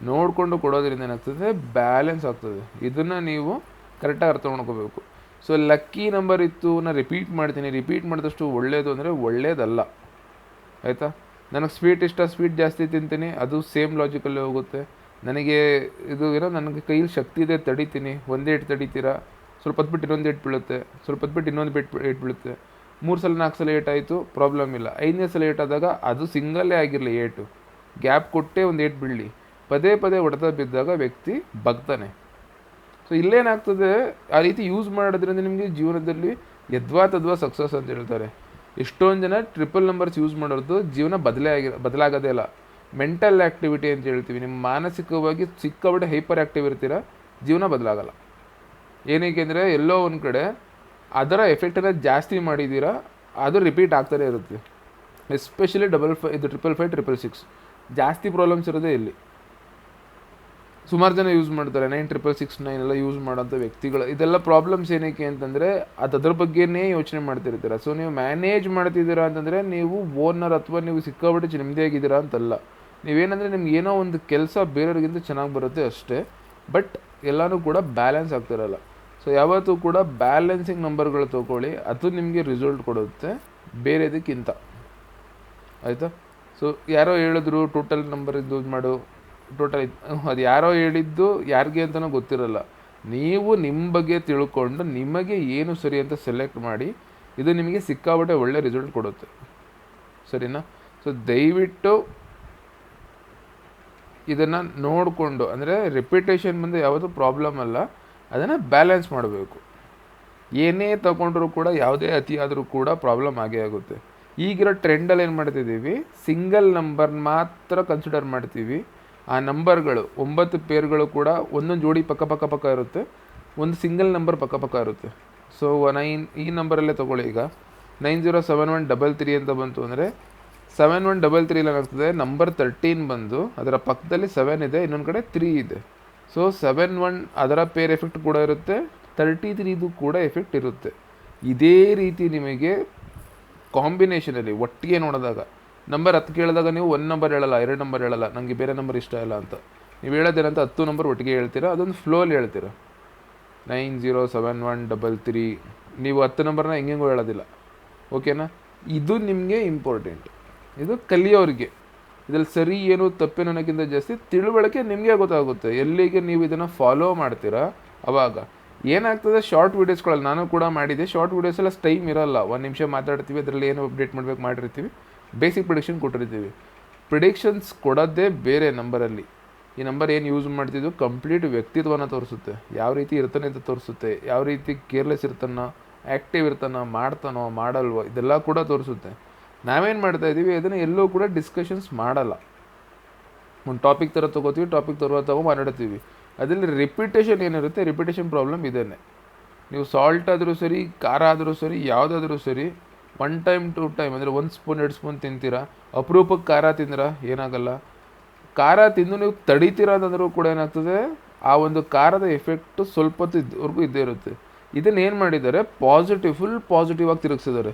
ನೋಡಿಕೊಂಡು ಕೊಡೋದ್ರಿಂದ ಏನಾಗ್ತದೆ, ಬ್ಯಾಲೆನ್ಸ್ ಆಗ್ತದೆ. ಇದನ್ನು ನೀವು ಕರೆಕ್ಟಾಗಿ ಅರ್ಥ ಮಾಡ್ಕೋಬೇಕು. ಸೊ ಲಕ್ಕಿ ನಂಬರ್ ಇತ್ತು, ನಾನು ರಿಪೀಟ್ ಮಾಡ್ತೀನಿ, ರಿಪೀಟ್ ಮಾಡಿದಷ್ಟು ಒಳ್ಳೆಯದು ಅಂದರೆ ಒಳ್ಳೆಯದಲ್ಲ, ಆಯಿತಾ. ನನಗೆ ಸ್ವೀಟ್ ಇಷ್ಟ, ಸ್ವೀಟ್ ಜಾಸ್ತಿ ತಿಂತೀನಿ, ಅದು ಸೇಮ್ ಲಾಜಿಕಲ್ಲೇ ಹೋಗುತ್ತೆ. ನನಗೆ ಇದು ಏನೋ ನನಗೆ ಕೈಯಲ್ಲಿ ಶಕ್ತಿ ಇದೆ, ತಡಿತೀನಿ, ಒಂದೇ ಏಟು ತಡಿತೀರಾ, ಸ್ವಲ್ಪ ಹೊತ್ತು ಬಿಟ್ಟು ಇನ್ನೊಂದು ಏಟು ಬೀಳುತ್ತೆ, ಸ್ವಲ್ಪ ಹೊತ್ತು ಬಿಟ್ಟು ಇನ್ನೊಂದು ಏಟು ಬೀಳುತ್ತೆ, 3 ಸಲ 4 ಸಲ ಏಟಾಯಿತು, ಪ್ರಾಬ್ಲಮ್ ಇಲ್ಲ. 5ನೇ ಸಲ ಏಟಾದಾಗ ಅದು ಸಿಂಗಲ್ಲೇ ಆಗಿರಲಿ, ಏಟು ಗ್ಯಾಪ್ ಕೊಟ್ಟೇ ಒಂದು ಏಟು ಬೀಳಲಿ, ಪದೇ ಹೊಡೆತ ಬಿದ್ದಾಗ ವ್ಯಕ್ತಿ ಬಗ್ತಾನೆ. ಸೊ ಇಲ್ಲೇನಾಗ್ತದೆ, ಆ ರೀತಿ ಯೂಸ್ ಮಾಡೋದ್ರಿಂದ ನಿಮಗೆ ಜೀವನದಲ್ಲಿ ಯದ್ವಾ ಸಕ್ಸಸ್ ಅಂತ ಹೇಳ್ತಾರೆ. ಎಷ್ಟೊಂದು ಜನ ಟ್ರಿಪಲ್ ನಂಬರ್ಸ್ ಯೂಸ್ ಮಾಡೋದು ಜೀವನ ಬದಲಾಗೋದೇ ಇಲ್ಲ. ಮೆಂಟಲ್ ಆ್ಯಕ್ಟಿವಿಟಿ ಅಂತ ಹೇಳ್ತೀವಿ, ನಿಮ್ಮ ಮಾನಸಿಕವಾಗಿ ಸಿಕ್ಕಾಬಿಟ್ಟೆ ಹೈಪರ್ ಆ್ಯಕ್ಟಿವ್ ಇರ್ತೀರ, ಜೀವನ ಬದಲಾಗಲ್ಲ. ಏನಕ್ಕೆ ಅಂದರೆ ಎಲ್ಲೋ ಒಂದು ಕಡೆ ಅದರ ಎಫೆಕ್ಟನ್ನು ಜಾಸ್ತಿ ಮಾಡಿದ್ದೀರಾ, ಅದು ರಿಪೀಟ್ ಆಗ್ತಾನೆ ಇರುತ್ತೆ. ಎಸ್ಪೆಷಲಿ 555, 666 ಜಾಸ್ತಿ ಪ್ರಾಬ್ಲಮ್ಸ್ ಇರೋದೇ ಇಲ್ಲಿ. ಸುಮಾರು ಜನ ಯೂಸ್ ಮಾಡ್ತಾರೆ, 96669 ಎಲ್ಲ ಯೂಸ್ ಮಾಡೋಂಥ ವ್ಯಕ್ತಿಗಳು. ಇದೆಲ್ಲ ಪ್ರಾಬ್ಲಮ್ಸ್ ಏನಕ್ಕೆ ಅಂತಂದರೆ ಅದ್ರ ಬಗ್ಗೆನೇ ಯೋಚನೆ ಮಾಡ್ತಿರ್ತೀರ. ಸೊ ನೀವು ಮ್ಯಾನೇಜ್ ಮಾಡ್ತಿದ್ದೀರಾ ಅಂತಂದರೆ ನೀವು ಓನರ್ ಅಥವಾ ನೀವು ಸಿಕ್ಕಾಬಿಟ್ಟು ನೆಮ್ಮದಿಯಾಗಿದ್ದೀರಾ ಅಂತಲ್ಲ. ನೀವೇನಂದರೆ ನಿಮ್ಗೆ ಏನೋ ಒಂದು ಕೆಲಸ ಬೇರೆಯವ್ರಿಗಿಂತ ಚೆನ್ನಾಗಿ ಬರುತ್ತೆ ಅಷ್ಟೇ, ಬಟ್ ಎಲ್ಲನೂ ಕೂಡ ಬ್ಯಾಲೆನ್ಸ್ ಆಗ್ತಿರಲ್ಲ. ಸೊ ಯಾವತ್ತೂ ಕೂಡ ಬ್ಯಾಲೆನ್ಸಿಂಗ್ ನಂಬರ್ಗಳು ತೊಗೊಳ್ಳಿ, ಅದು ನಿಮಗೆ ರಿಸಲ್ಟ್ ಕೊಡುತ್ತೆ ಬೇರೆದಕ್ಕಿಂತ, ಆಯಿತಾ. ಸೊ ಯಾರೋ ಹೇಳಿದ್ರು ಟೋಟಲ್ ನಂಬರ್ ಯೂಸ್ ಮಾಡು, ಟೋಟಲ್ ಅದು ಯಾರೋ ಹೇಳಿದ್ದು ಯಾರಿಗೆ ಅಂತಲೂ ಗೊತ್ತಿರಲ್ಲ. ನೀವು ನಿಮ್ಮ ಬಗ್ಗೆ ತಿಳ್ಕೊಂಡು ನಿಮಗೆ ಏನು ಸರಿ ಅಂತ ಸೆಲೆಕ್ಟ್ ಮಾಡಿ, ಇದು ನಿಮಗೆ ಸಿಕ್ಕಾಬಿಟ್ಟೆ ಒಳ್ಳೆ ರಿಸಲ್ಟ್ ಕೊಡುತ್ತೆ, ಸರಿನಾ. ಸೊ ದಯವಿಟ್ಟು ಇದನ್ನು ನೋಡಿಕೊಂಡು, ಅಂದರೆ ರಿಪಿಟೇಷನ್ ಬಂದು ಯಾವುದು ಪ್ರಾಬ್ಲಮ್ ಅಲ್ಲ, ಅದನ್ನು ಬ್ಯಾಲೆನ್ಸ್ ಮಾಡಬೇಕು. ಏನೇ ತಗೊಂಡ್ರೂ ಕೂಡ, ಯಾವುದೇ ಅತಿ ಆದರೂ ಕೂಡ ಪ್ರಾಬ್ಲಮ್ ಆಗೇ ಆಗುತ್ತೆ. ಈಗಿರೋ ಟ್ರೆಂಡಲ್ಲಿ ಏನು ಮಾಡ್ತಿದ್ದೀವಿ, ಸಿಂಗಲ್ ನಂಬರ್ ಮಾತ್ರ ಕನ್ಸಿಡರ್ ಮಾಡ್ತೀವಿ. ಆ ನಂಬರ್ಗಳು 9 ಪೇರ್ಗಳು ಕೂಡ ಒಂದೊಂದು ಜೋಡಿ ಪಕ್ಕ ಇರುತ್ತೆ, ಒಂದು ಸಿಂಗಲ್ ನಂಬರ್ ಪಕ್ಕ ಇರುತ್ತೆ. ಸೊ 9 ಈ ನಂಬರಲ್ಲೇ ತೊಗೊಳ್ಳಿ. ಈಗ 907133 ಅಂತ ಬಂತು ಅಂದರೆ 7133 ಏನಾಗ್ತದೆ, ನಂಬರ್ 13 ಬಂದು ಅದರ ಪಕ್ಕದಲ್ಲಿ 7 ಇದೆ, ಇನ್ನೊಂದು ಕಡೆ 3 ಇದೆ. ಸೊ 71 ಅದರ ಪೇರ್ ಎಫೆಕ್ಟ್ ಕೂಡ ಇರುತ್ತೆ, 33 ಕೂಡ ಎಫೆಕ್ಟ್ ಇರುತ್ತೆ. ಇದೇ ರೀತಿ ನಿಮಗೆ ಕಾಂಬಿನೇಷನಲ್ಲಿ ಒಟ್ಟಿಗೆ ನೋಡಿದಾಗ ನಂಬರ್ 10 ಕೇಳಿದಾಗ ನೀವು 1 ನಂಬರ್ ಹೇಳಲ್ಲ, 2 ನಂಬರ್ ಹೇಳಲ್ಲ, ನನಗೆ ಬೇರೆ ನಂಬರ್ ಇಷ್ಟ ಇಲ್ಲ ಅಂತ. ನೀವು ಹೇಳೋದೇನಂತ 10 ನಂಬರ್ ಒಟ್ಟಿಗೆ ಹೇಳ್ತೀರಾ, ಅದೊಂದು ಫ್ಲೋಲಿ ಹೇಳ್ತೀರಾ. 907133 ನೀವು 10 ನಂಬರ್ನ ಹೆಂಗೆಂಗೋ ಹೇಳೋದಿಲ್ಲ, ಓಕೆನಾ. ಇದು ನಿಮಗೆ ಇಂಪಾರ್ಟೆಂಟ್, ಇದು ಕಲಿಯೋರಿಗೆ. ಇದರಲ್ಲಿ ಸರಿ ಏನು ತಪ್ಪೇನು ಅನ್ನೋಕ್ಕಿಂತ ಜಾಸ್ತಿ ತಿಳುವಳಿಕೆ ನಿಮಗೆ ಗೊತ್ತಾಗುತ್ತೆ. ಎಲ್ಲಿಗೆ ನೀವು ಇದನ್ನು ಫಾಲೋ ಮಾಡ್ತೀರಾ ಅವಾಗ ಏನಾಗ್ತದೆ. ಶಾರ್ಟ್ ವೀಡಿಯೋಸ್ಗಳಲ್ಲಿ ನಾನು ಕೂಡ ಮಾಡಿದ್ದೆ, ಶಾರ್ಟ್ ವೀಡಿಯೋಸೆಲ್ಲ ಟೈಮ್ ಇರೋಲ್ಲ, 1 ನಿಮಿಷ ಮಾತಾಡ್ತೀವಿ, ಅದರಲ್ಲಿ ಏನು ಅಪ್ಡೇಟ್ ಮಾಡಬೇಕು ಮಾಡಿರ್ತೀವಿ, ಬೇಸಿಕ್ ಪ್ರಿಡಿಕ್ಷನ್ ಕೊಟ್ಟಿರ್ತೀವಿ. ಪ್ರಿಡಿಕ್ಷನ್ಸ್ ಕೊಡೋದೇ ಬೇರೆ ನಂಬರಲ್ಲಿ. ಈ ನಂಬರ್ ಏನು ಯೂಸ್ ಮಾಡ್ತಿದ್ದು ಕಂಪ್ಲೀಟ್ ವ್ಯಕ್ತಿತ್ವನ ತೋರಿಸುತ್ತೆ, ಯಾವ ರೀತಿ ಇರ್ತಾನೆ ಅಂತ ತೋರಿಸುತ್ತೆ, ಯಾವ ರೀತಿ ಕೇರ್ಲೆಸ್ ಇರ್ತಾನೋ, ಆ್ಯಕ್ಟಿವ್ ಇರ್ತಾನೋ, ಮಾಡ್ತಾನೋ ಮಾಡಲ್ವೋ, ಇದೆಲ್ಲ ಕೂಡ ತೋರಿಸುತ್ತೆ. ನಾವೇನು ಮಾಡ್ತಾಯಿದ್ದೀವಿ, ಅದನ್ನು ಎಲ್ಲೂ ಕೂಡ ಡಿಸ್ಕಷನ್ಸ್ ಮಾಡಲ್ಲ. ಒಂದು ಟಾಪಿಕ್ ಥರ ತೊಗೋತೀವಿ, ಟಾಪಿಕ್ ಮಾತಾಡ್ತೀವಿ. ಅದರಲ್ಲಿ ರಿಪಿಟೇಷನ್ ಏನಿರುತ್ತೆ, ರಿಪಿಟೇಷನ್ ಪ್ರಾಬ್ಲಮ್ ಇದೇನೆ. ನೀವು ಸಾಲ್ಟ್ ಆದರೂ ಸರಿ, ಖಾರ ಆದರೂ ಸರಿ, ಯಾವುದಾದ್ರೂ ಸರಿ, 1 ಟೈಮ್ 2 ಟೈಮ್ ಅಂದರೆ 1 ಸ್ಪೂನ್ 2 ಸ್ಪೂನ್ ತಿಂತೀರಾ, ಅಪರೂಪಕ್ಕೆ ಖಾರ ತಿಂದಿರಾ ಏನಾಗಲ್ಲ. ಖಾರ ತಿಂದು ನೀವು ತಡಿತೀರ ಅಂತಂದ್ರೂ ಕೂಡ ಏನಾಗ್ತದೆ, ಆ ಒಂದು ಖಾರದ ಎಫೆಕ್ಟು ಸ್ವಲ್ಪ ಹೊತ್ತಿವರೆಗೂ ಇದ್ದೇ ಇರುತ್ತೆ. ಇದನ್ನು ಏನು ಮಾಡಿದ್ದಾರೆ, ಫುಲ್ ಪಾಸಿಟಿವ್ ಆಗಿ ತಿರುಗಿಸಿದ್ದಾರೆ.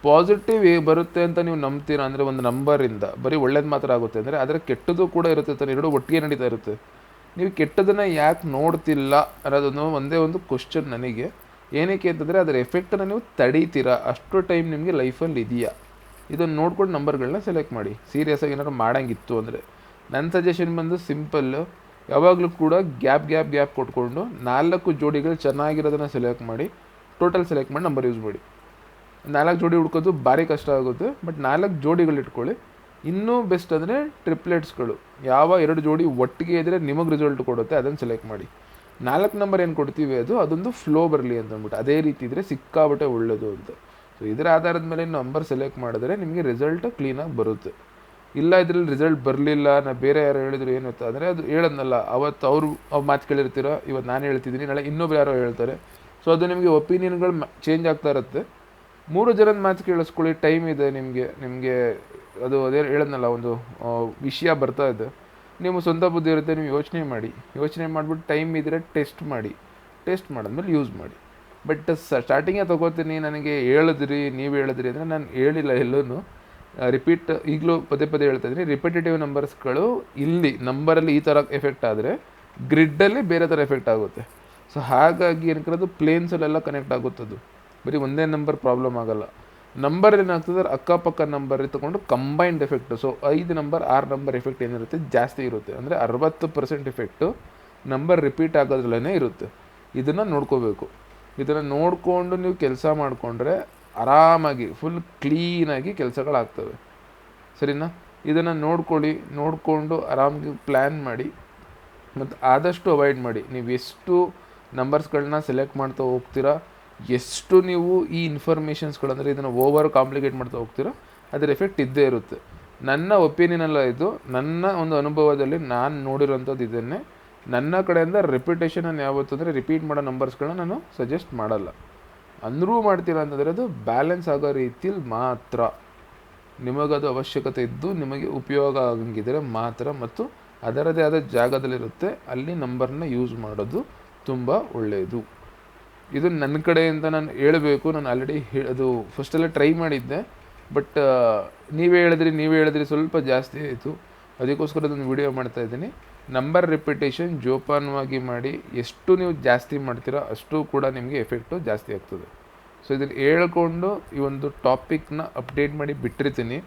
ಪಾಸಿಟಿವ್ ಬರುತ್ತೆ ಅಂತ ನೀವು ನಂಬ್ತೀರಾ ಅಂದರೆ ಒಂದು ನಂಬರಿಂದ ಬರೀ ಒಳ್ಳೇದು ಮಾತ್ರ ಆಗುತ್ತೆ ಅಂದರೆ, ಅದರ ಕೆಟ್ಟದ್ದು ಕೂಡ ಇರುತ್ತೆ ತಾನೆ, ಎರಡೂ ಒಟ್ಟಿಗೆ ನಡೀತಾ ಇರುತ್ತೆ. ನೀವು ಕೆಟ್ಟದನ್ನು ಯಾಕೆ ನೋಡ್ತಿಲ್ಲ ಅನ್ನೋದನ್ನು ಒಂದೇ ಒಂದು ಕ್ವಶನ್ ನನಗೆ. ಏನಕ್ಕೆ ಅಂತಂದರೆ ಅದರ ಎಫೆಕ್ಟನ್ನು ನೀವು ತಡೀತೀರಾ, ಅಷ್ಟು ಟೈಮ್ ನಿಮಗೆ ಲೈಫಲ್ಲಿ ಇದೆಯಾ, ಇದನ್ನು ನೋಡ್ಕೊಂಡು ನಂಬರ್ಗಳನ್ನ ಸೆಲೆಕ್ಟ್ ಮಾಡಿ. ಸೀರಿಯಸ್ಸಾಗಿ ಏನಾದ್ರು ಮಾಡೋಂಗಿತ್ತು ಅಂದರೆ ನನ್ನ ಸಜೆಷನ್ ಬಂದು ಸಿಂಪಲ್ಲು, ಯಾವಾಗಲೂ ಕೂಡ ಗ್ಯಾಪ್ ಕೊಟ್ಕೊಂಡು 4 ಜೋಡಿಗಳು ಚೆನ್ನಾಗಿರೋದನ್ನು ಸೆಲೆಕ್ಟ್ ಮಾಡಿ, ಟೋಟಲ್ ಸೆಲೆಕ್ಟ್ ಮಾಡಿ ನಂಬರ್ ಯೂಸ್ ಮಾಡಿ. 4 ಜೋಡಿ ಹುಡ್ಕೋದು ಭಾರಿ ಕಷ್ಟ ಆಗುತ್ತೆ, ಬಟ್ 4 ಜೋಡಿಗಳು ಇಟ್ಕೊಳ್ಳಿ. ಇನ್ನೂ ಬೆಸ್ಟ್ ಅಂದರೆ ಟ್ರಿಪ್ಲೆಟ್ಸ್ಗಳು, ಯಾವ 2 ಜೋಡಿ ಒಟ್ಟಿಗೆ ಇದ್ದರೆ ನಿಮಗೆ ರಿಸಲ್ಟ್ ಕೊಡುತ್ತೆ, ಅದನ್ನು ಸೆಲೆಕ್ಟ್ ಮಾಡಿ. 4 ನಂಬರ್ ಏನು ಕೊಡ್ತೀವಿ ಅದೊಂದು ಫ್ಲೋ ಬರಲಿ ಅಂತ ಅಂದ್ಬಿಟ್ಟು, ಅದೇ ರೀತಿ ಇದ್ದರೆ ಸಿಕ್ಕಾಬಟ್ಟೆ ಒಳ್ಳೆಯದು ಅಂತ. ಸೊ ಇದರ ಆಧಾರದ ಮೇಲೆ ನಂಬರ್ ಸೆಲೆಕ್ಟ್ ಮಾಡಿದ್ರೆ ನಿಮಗೆ ರಿಸಲ್ಟ್ ಕ್ಲೀನಾಗಿ ಬರುತ್ತೆ. ಇಲ್ಲ ಇದರಲ್ಲಿ ರಿಸಲ್ಟ್ ಬರಲಿಲ್ಲ, ನಾ ಬೇರೆ ಯಾರು ಹೇಳಿದ್ರು ಏನು ಅಂದರೆ ಅದು ಹೇಳೋದ್ನಲ್ಲ, ಅವತ್ತು ಅವ್ರು ಮಾತು ಕೇಳಿರ್ತೀರೋ, ಇವತ್ತು ನಾನು ಹೇಳ್ತಿದ್ದೀನಿ, ನಾಳೆ ಇನ್ನೊಬ್ರು ಯಾರೋ ಹೇಳ್ತಾರೆ. ಸೊ ಅದು ನಿಮಗೆ ಒಪಿನಿಯನ್ಗಳು ಚೇಂಜ್ ಆಗ್ತಾ ಇರುತ್ತೆ. 3 ಜನದ ಮಾತು ಕೇಳಿಸ್ಕೊಳ್ಳಿ, ಟೈಮ್ ಇದೆ ನಿಮಗೆ ಅದು ಅದೇ ಹೇಳೋದ್ನಲ್ಲ, ಒಂದು ವಿಷಯ ಬರ್ತಾ ಇದೆ, ನಿಮ್ಮ ಸ್ವಂತ ಬುದ್ಧಿ ಇರುತ್ತೆ, ನೀವು ಯೋಚನೆ ಮಾಡಿಬಿಟ್ಟು ಟೈಮ್ ಇದ್ದರೆ ಟೆಸ್ಟ್ ಮಾಡಿದ್ಮೇಲೆ ಯೂಸ್ ಮಾಡಿ. ಬಟ್ ಸ್ಟಾರ್ಟಿಂಗೇ ತೊಗೋತೀನಿ, ನನಗೆ ನೀವು ಹೇಳಿದ್ರಿ ಅಂದರೆ ನಾನು ಹೇಳಿಲ್ಲ ಎಲ್ಲೂ. ರಿಪೀಟ್ ಈಗಲೂ ಪದೇ ಹೇಳ್ತಾ ಇದ್ದೀನಿ, ರಿಪಿಟೇಟಿವ್ ನಂಬರ್ಸ್ಗಳು ಇಲ್ಲಿ ನಂಬರಲ್ಲಿ ಈ ಥರ ಎಫೆಕ್ಟ್ ಆದರೆ ಗ್ರಿಡ್ಡಲ್ಲಿ ಬೇರೆ ಥರ ಎಫೆಕ್ಟ್ ಆಗುತ್ತೆ. ಸೊ ಹಾಗಾಗಿ ಏನಕ್ಕಿರೋದು ಪ್ಲೇನ್ಸಲ್ಲೆಲ್ಲ ಕನೆಕ್ಟ್ ಆಗುತ್ತದು, ಬರೀ ಒಂದೇ ನಂಬರ್ ಪ್ರಾಬ್ಲಮ್ ಆಗೋಲ್ಲ. ನಂಬರ್ ಏನಾಗ್ತದೆ, ಅಕ್ಕಪಕ್ಕ ನಂಬರ್ ತೊಗೊಂಡು combined effect. So 5 number 6 number effect ಏನಿರುತ್ತೆ ಜಾಸ್ತಿ ಇರುತ್ತೆ, ಅಂದರೆ 60% ಎಫೆಕ್ಟು ನಂಬರ್ ರಿಪೀಟ್ ಆಗೋದ್ರಲ್ಲೇ ಇರುತ್ತೆ. ಇದನ್ನು ನೋಡ್ಕೋಬೇಕು. ಇದನ್ನು ನೋಡಿಕೊಂಡು ನೀವು ಕೆಲಸ ಮಾಡಿಕೊಂಡ್ರೆ ಆರಾಮಾಗಿ ಫುಲ್ ಕ್ಲೀನಾಗಿ ಕೆಲಸಗಳಾಗ್ತವೆ. ಸರಿನಾ? ಇದನ್ನು ನೋಡಿಕೊಂಡು ಆರಾಮಾಗಿ ಪ್ಲ್ಯಾನ್ ಮಾಡಿ ಮತ್ತು ಆದಷ್ಟು ಅವಾಯ್ಡ್ ಮಾಡಿ. ನೀವು ಎಷ್ಟು ನಂಬರ್ಸ್ಗಳನ್ನ ಸೆಲೆಕ್ಟ್ ಮಾಡ್ತಾ ಹೋಗ್ತೀರಾ, ಎಷ್ಟು ನೀವು ಈ ಇನ್ಫಾರ್ಮೇಷನ್ಸ್ಗಳಂದರೆ ಇದನ್ನು ಓವರ್ ಕಾಂಪ್ಲಿಕೇಟ್ ಮಾಡ್ತಾ ಹೋಗ್ತೀರಾ, ಅದರ ಎಫೆಕ್ಟ್ ಇದ್ದೇ ಇರುತ್ತೆ. ನನ್ನ ಒಪಿನಿಯನ್ ಇದು, ನನ್ನ ಒಂದು ಅನುಭವದಲ್ಲಿ ನಾನು ನೋಡಿರೋಂಥದ್ದು ಇದನ್ನೇ. ನನ್ನ ಕಡೆಯಿಂದ ರಿಪಿಟೇಷನನ್ನು ಯಾವತ್ತು ಅಂದರೆ ರಿಪೀಟ್ ಮಾಡೋ ನಂಬರ್ಸ್ಗಳನ್ನ ನಾನು ಸಜೆಸ್ಟ್ ಮಾಡಲ್ಲ. ಅಂದರೂ ಮಾಡ್ತೀರಾ ಅಂತಂದರೆ ಅದು ಬ್ಯಾಲೆನ್ಸ್ ಆಗೋ ರೀತಿಯಲ್ಲಿ ಮಾತ್ರ, ನಿಮಗದು ಅವಶ್ಯಕತೆ ಇದ್ದು ನಿಮಗೆ ಉಪಯೋಗ ಆಗಂಗಿದ್ರೆ ಮಾತ್ರ, ಮತ್ತು ಅದರದೇ ಆದ ಜಾಗದಲ್ಲಿರುತ್ತೆ, ಅಲ್ಲಿ ನಂಬರ್ನ ಯೂಸ್ ಮಾಡೋದು ತುಂಬ ಒಳ್ಳೆಯದು. ಇದು ನನ್ನ ಕಡೆಯಿಂದ ನಾನು ಹೇಳಬೇಕು. ನಾನು ಆಲ್ರೆಡಿ ಅದು ಫಸ್ಟೆಲ್ಲ ಟ್ರೈ ಮಾಡಿದ್ದೆ, ಬಟ್ ನೀವೇ ಹೇಳಿದ್ರಿ ಸ್ವಲ್ಪ ಜಾಸ್ತಿ ಆಯಿತು. ಅದಕ್ಕೋಸ್ಕರ ಅದೊಂದು ವಿಡಿಯೋ ಮಾಡ್ತಾಯಿದ್ದೀನಿ. ನಂಬರ್ ರಿಪಿಟೇಷನ್ ಜೋಪಾನವಾಗಿ ಮಾಡಿ. ಎಷ್ಟು ನೀವು ಜಾಸ್ತಿ ಮಾಡ್ತೀರೋ ಅಷ್ಟು ಕೂಡ ನಿಮಗೆ ಎಫೆಕ್ಟು ಜಾಸ್ತಿ ಆಗ್ತದೆ. ಸೊ ಇದನ್ನು ಹೇಳ್ಕೊಂಡು ಈ ಒಂದು ಟಾಪಿಕ್ನ ಅಪ್ಡೇಟ್ ಮಾಡಿ ಬಿಟ್ಟಿರ್ತೀನಿ.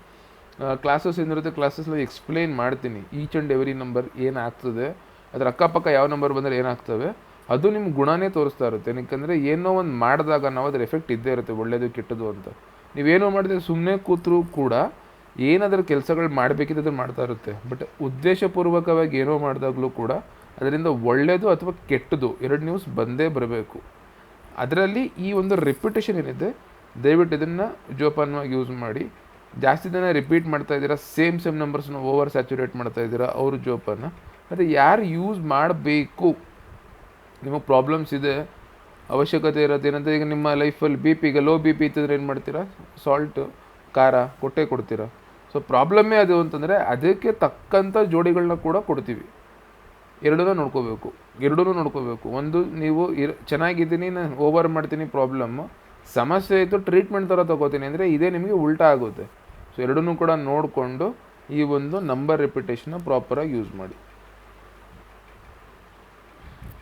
ಕ್ಲಾಸಸ್ ಏನಿರುತ್ತೆ, ಕ್ಲಾಸಸ್ನಲ್ಲಿ ಎಕ್ಸ್ಪ್ಲೈನ್ ಮಾಡ್ತೀನಿ ಈಚ್ ಆ್ಯಂಡ್ ಎವ್ರಿ ನಂಬರ್ ಏನಾಗ್ತದೆ, ಅದರ ಅಕ್ಕಪಕ್ಕ ಯಾವ ನಂಬರ್ ಬಂದರೆ ಏನಾಗ್ತವೆ, ಅದು ನಿಮ್ಮ ಗುಣನೇ ತೋರಿಸ್ತಾ ಇರುತ್ತೆ. ಏನಕ್ಕೆ ಏನೋ ಒಂದು ಮಾಡಿದಾಗ ನಾವು ಅದರ ಎಫೆಕ್ಟ್ ಇದ್ದೇ ಇರುತ್ತೆ, ಒಳ್ಳೆಯದು ಕೆಟ್ಟದ್ದು ಅಂತ. ನೀವೇನೋ ಮಾಡಿದ್ರೆ ಸುಮ್ಮನೆ ಕೂತರೂ ಕೂಡ ಏನಾದರೂ ಕೆಲಸಗಳು ಮಾಡಬೇಕಿದ್ದು ಅದನ್ನು ಮಾಡ್ತಾ ಇರುತ್ತೆ. ಬಟ್ ಉದ್ದೇಶಪೂರ್ವಕವಾಗಿ ಏನೋ ಮಾಡಿದಾಗಲೂ ಕೂಡ ಅದರಿಂದ ಒಳ್ಳೆಯದು ಅಥವಾ ಕೆಟ್ಟದ್ದು 2 ನ್ಯೂಸ್ ಬಂದೇ ಬರಬೇಕು. ಅದರಲ್ಲಿ ಈ ಒಂದು ರಿಪಿಟೇಷನ್ ಏನಿದೆ, ದಯವಿಟ್ಟು ಇದನ್ನು ಜೋಪಾನವಾಗಿ ಯೂಸ್ ಮಾಡಿ. ಜಾಸ್ತಿ ದಿನ ರಿಪೀಟ್ ಮಾಡ್ತಾ ಇದ್ದೀರಾ, ಸೇಮ್ ನಂಬರ್ಸ್ನ ಓವರ್ ಸ್ಯಾಚುರೇಟ್ ಮಾಡ್ತಾ ಇದ್ದೀರಾ, ಅವರು ಜೋಪಾನ. ಮತ್ತು ಯಾರು ಯೂಸ್ ಮಾಡಬೇಕು, ನಿಮಗೆ ಪ್ರಾಬ್ಲಮ್ಸ್ ಇದೆ, ಅವಶ್ಯಕತೆ ಇರೋದು ಏನಂತ, ಈಗ ನಿಮ್ಮ ಲೈಫಲ್ಲಿ ಈಗ ಲೋ ಬಿ ಪಿ ಇತ್ತಿದ್ರೆ ಏನು ಮಾಡ್ತೀರಾ, ಸಾಲ್ಟು ಖಾರ ಕೊಡ್ತೀರಾ. ಸೊ ಪ್ರಾಬ್ಲಮ್ಮೇ ಅದು ಅಂತಂದರೆ ಅದಕ್ಕೆ ತಕ್ಕಂಥ ಜೋಡಿಗಳನ್ನ ಕೂಡ ಕೊಡ್ತೀವಿ. ಎರಡನ್ನೂ ನೋಡ್ಕೋಬೇಕು. ಒಂದು ನೀವು ಚೆನ್ನಾಗಿದ್ದೀನಿ, ನಾನು ಓವರ್ ಮಾಡ್ತೀನಿ ಪ್ರಾಬ್ಲಮ್ಮು, ಸಮಸ್ಯೆ ಇತ್ತು ಟ್ರೀಟ್ಮೆಂಟ್ ಥರ ತೊಗೋತೀನಿ ಅಂದರೆ ಇದೇ ನಿಮಗೆ ಉಲ್ಟಾ ಆಗುತ್ತೆ. ಸೊ ಎರಡನ್ನೂ ಕೂಡ ನೋಡಿಕೊಂಡು ಈ ಒಂದು ನಂಬರ್ ರಿಪಿಟೇಷನ್ನ ಪ್ರಾಪರಾಗಿ ಯೂಸ್ ಮಾಡಿ.